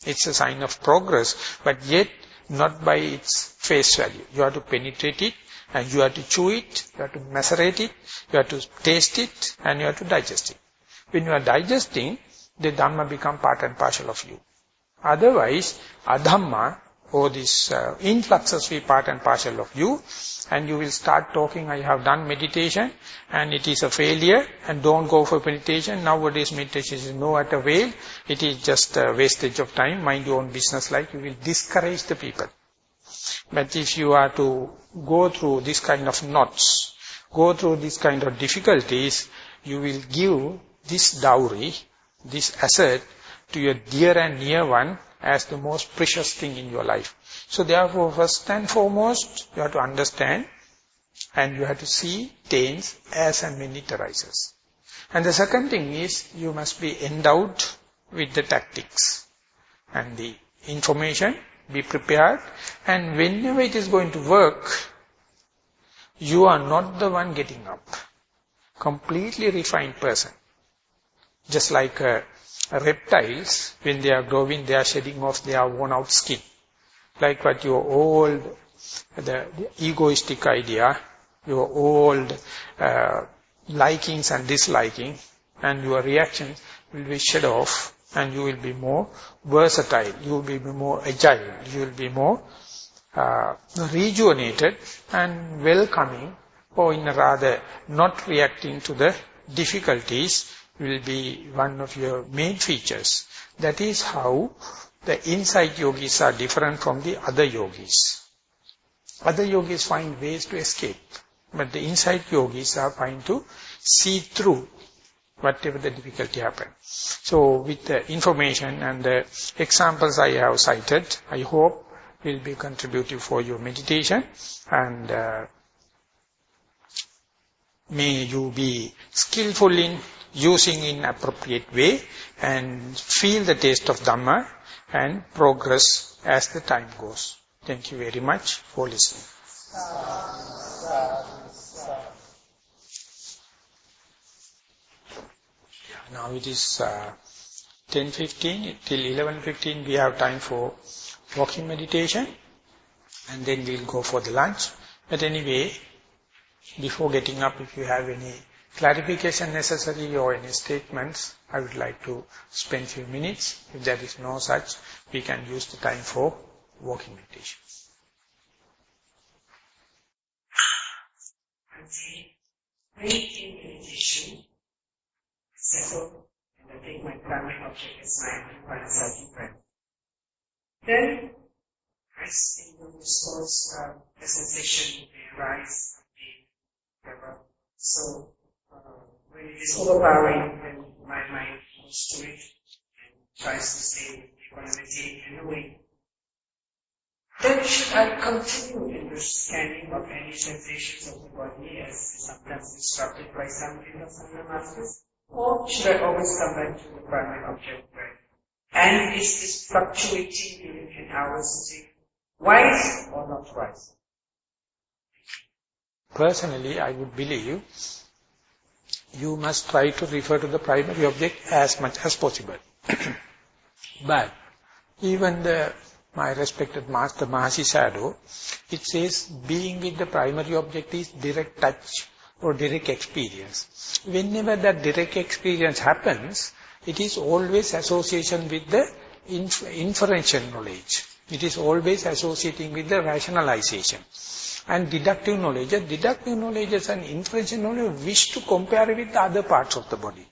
It's a sign of progress, but yet not by its face value. You have to penetrate it, and you have to chew it, you have to macerate it, you have to taste it, and you have to digest it. When you are digesting, the Dhamma become part and parcel of you. Otherwise, adhamma, or this influxes will be part and parcel of you, and you will start talking, I have done meditation, and it is a failure, and don't go for meditation. Nowadays meditation is no at avail, it is just a wastage of time, mind your own business, like you will discourage the people. But if you are to go through this kind of knots, go through this kind of difficulties, you will give this dowry, this asset, to your dear and near one as the most precious thing in your life. So therefore, first and foremost, you have to understand and you have to see taints as and when it arises. And the second thing is, you must be endowed with the tactics and the information, be prepared, and whenever it is going to work, you are not the one getting up. Completely refined person. Just like reptiles, when they are growing, they are shedding off their worn out skin. Like what your old, the egoistic idea, your old likings and disliking, and your reactions will be shed off, and you will be more versatile, you will be more agile, you will be more rejuvenated and welcoming, or in a rather not reacting to the difficulties will be one of your main features. That is how the insight yogis are different from the other yogis. Other yogis find ways to escape, but the insight yogis are trying to see through whatever the difficulty happens. So with the information and the examples I have cited, I hope will be contributive for your meditation, and may you be skillful in using in appropriate way and feel the taste of Dhamma and progress as the time goes. Thank you very much for listening. Now it is 10:15, till 11:15 we have time for walking meditation. and then we'll go for the lunch. But anyway, before getting up, if you have any clarification necessary or any statements, I would like to spend few minutes. If there is no such, we can use the time for walking meditation. Breathing meditation, settle, and I take my primary object as my unselfish breath. Then, as in the response, the sensation may arise, whatever. So, when it is overpowering, then my mind goes to it and tries to stay with equanimity and knowing. Then should I continue in the scanning of any sensations of the body as sometimes instructed by some Vipassana masters? Or should I always come back to the primary object breath? And is this fluctuating during an hour sitting wise or not wise? Personally, I would believe you must try to refer to the primary object as much as possible. But even my respected master Mahasi Shadow, it says being with the primary object is direct touch or direct experience. Whenever that direct experience happens, it is always association with the inferential knowledge. It is always associating with the rationalization. And deductive knowledge and inferential knowledge wish to compare with the other parts of the body.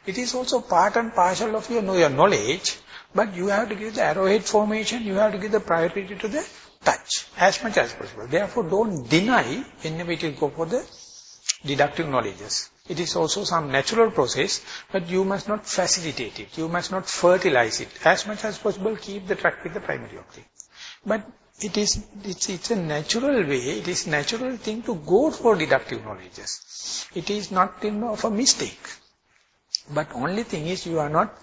It is also part and parcel of your knowledge, but you have to give the arrowhead formation, you have to give the priority to the touch as much as possible. Therefore, don't deny whenever it will go for the deductive knowledges. It is also some natural process, but you must not facilitate it. You must not fertilize it. As much as possible, keep the track with the primary object. But it's a natural way, it is natural thing to go for deductive knowledges. It is not of a mistake. But only thing is you are not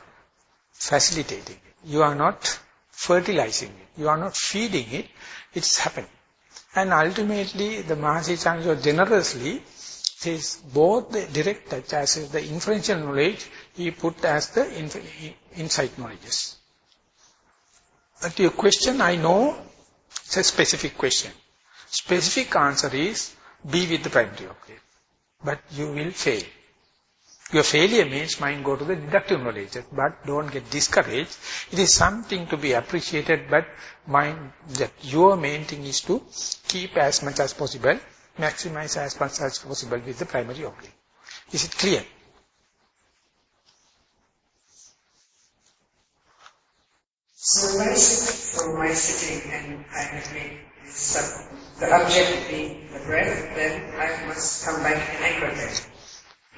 facilitating it. You are not fertilizing it. You are not feeding it. It's happening. And ultimately, the Mahasi Chandra generously says both the direct touch as the inferential knowledge, he put as the insight knowledges. But your question, I know, it's a specific question. Specific answer is, be with the primary object. But you will fail. Your failure means mind go to the deductive knowledge, but don't get discouraged. It is something to be appreciated, but mind, that your main thing is to keep as much as possible, maximize as much as possible with the primary object. Is it clear? So when I sit for my sitting and I have made the object being the breath, then I must come back and anchor there.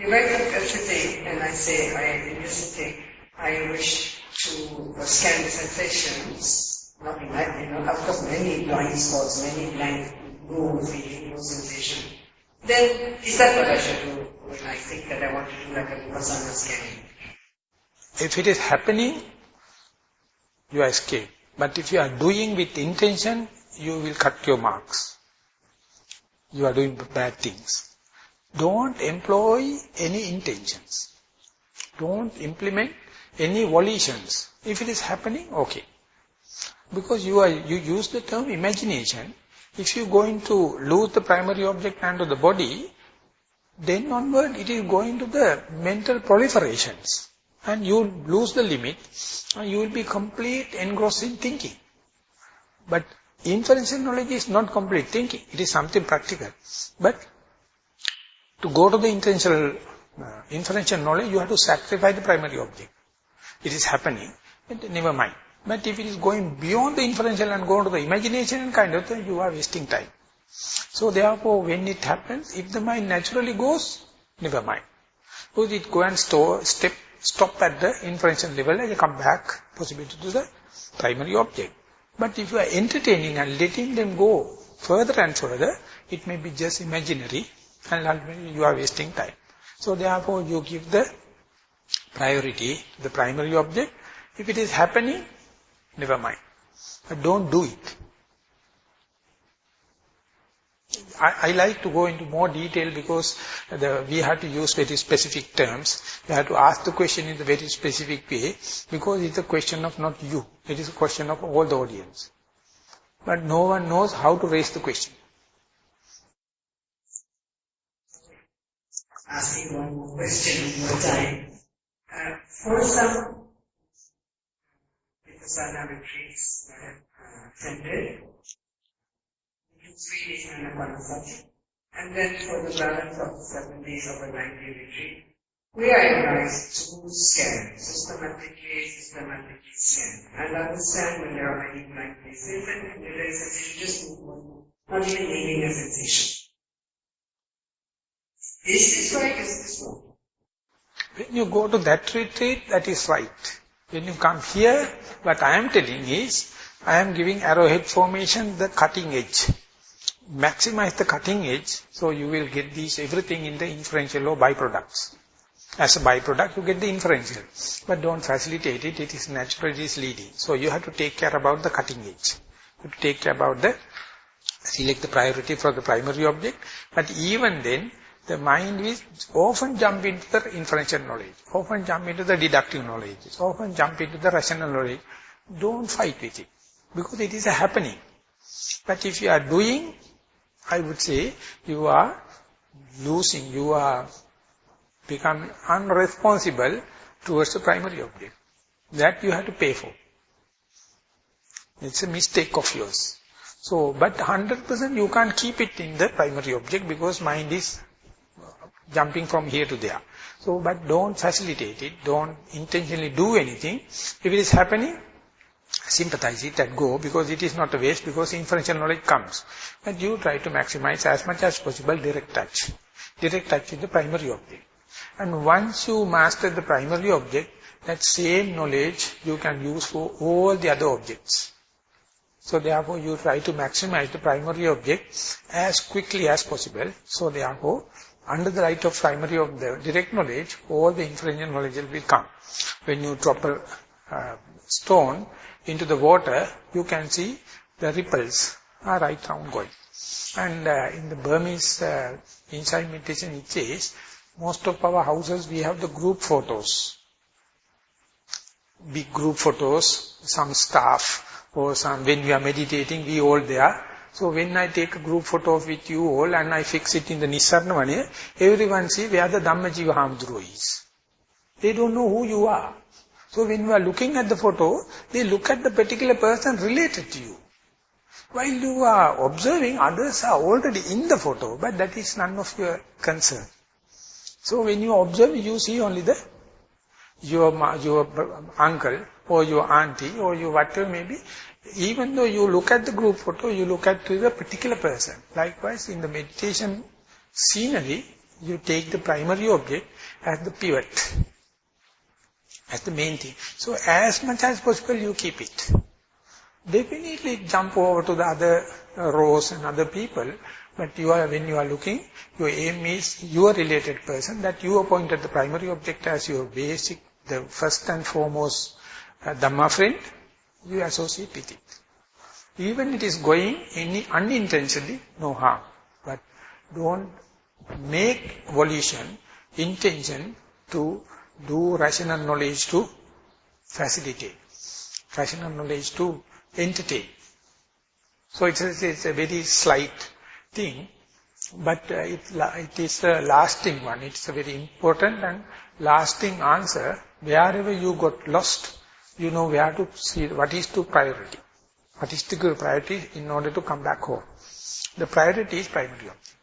If I keep sitting and I say, in this sitting, I wish to scan the sensations, nothing like, of course many blind spots, many blank rooms, feeling, no sensation. Then is that what I should do when I think that I want to do like a Vipassana scanning? If it is happening, you escape. But if you are doing with intention, you will cut your marks. You are doing bad things. Don't employ any intentions. Don't implement any volitions. If it is happening, okay. Because you use the term imagination. If you are going to lose the primary object and the body, then onward it is going to the mental proliferations. And you lose the limit, and you will be complete engrossed in thinking. But inferential knowledge is not complete thinking. It is something practical. But to go to the inferential knowledge, you have to sacrifice the primary object. It is happening, but never mind. But if it is going beyond the inferential and going to the imagination kind of thing, you are wasting time. So therefore, when it happens, if the mind naturally goes, never mind. Because it go and stop at the inferential level and you come back, possibility to the primary object. But if you are entertaining and letting them go further and further, it may be just imaginary and ultimately you are wasting time. So therefore you give the priority to the primary object. If it is happening, never mind. But don't do it. I like to go into more detail because we have to use very specific terms. We have to ask the question in a very specific way because it's a question of not you. It is a question of all the audience. but no one knows how to raise the question. Asking one more question one more time. For some Nissarana retreats that have attended, we do 3 days and a subject, and then for the balance of the 7 days of a 9-day retreat, we are advised to scan, systematically scan, and understand when there are any blank places, and when there is a sensation, just move on, not even naming a sensation. Is this right? Is this wrong? When you go to that retreat, that is right. When you come here, what I am telling is, I am giving arrowhead formation the cutting edge. Maximize the cutting edge, so you will get these everything in the inferential or byproducts. As a byproduct, you get the inferential. But don't facilitate it, it is natural, it is leading. So you have to take care about the cutting edge. You have to take care about select the priority for the primary object. But even then, the mind is often jump into the inferential knowledge, often jump into the deductive knowledge, often jump into the rational knowledge. Don't fight with it, because it is a happening. But if you are doing, I would say, you are losing, you are becoming unresponsible towards the primary object. That you have to pay for. It's a mistake of yours. So, but 100% you can't keep it in the primary object, because mind is jumping from here to there. So, but don't facilitate it, don't intentionally do anything. If it is happening, sympathize it and go, because it is not a waste, because inferential knowledge comes. And you try to maximize as much as possible direct touch. Direct touch is the primary object. And once you master the primary object, that same knowledge you can use for all the other objects. So therefore you try to maximize the primary object as quickly as possible. So therefore, under the light of primary of the direct knowledge, all the inferential knowledge will come. When you drop a stone into the water, you can see the ripples are right round going. And in the Burmese insight meditation it says, most of our houses we have the group photos. Big group photos, some staff or some, when we are meditating, we all there. So when I take a group photo with you all and I fix it in the Nissarana, everyone see where the Dhammajiva Hamduru is. They don't know who you are. So when you are looking at the photo, they look at the particular person related to you. While you are observing, others are already in the photo, but that is none of your concern. So when you observe, you see only your uncle or your auntie or your whatever may be. Even though you look at the group photo, you look at the particular person. Likewise, in the meditation scenery, you take the primary object as the pivot, as the main thing. So as much as possible, you keep it. Definitely jump over to the other rows and other people, but when you are looking, your aim is your related person, that you appointed the primary object as your basic, the first and foremost Dhamma friend, you associate with it. Even it is going unintentionally, no harm. But don't make volition, intention to do rational knowledge to facilitate, rational knowledge to entertain. So it's a very slight thing, but it is a lasting one. It's a very important and lasting answer. Wherever you got lost, you know where to see what is the priority. What is the priority in order to come back home. The priority is primary object.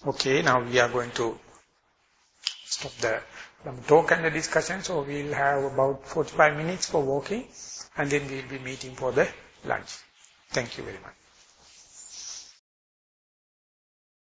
Okay, now we are going to stop the talk and the discussion. So we will have about 45 minutes for walking, and then we will be meeting for the lunch. Thank you very much.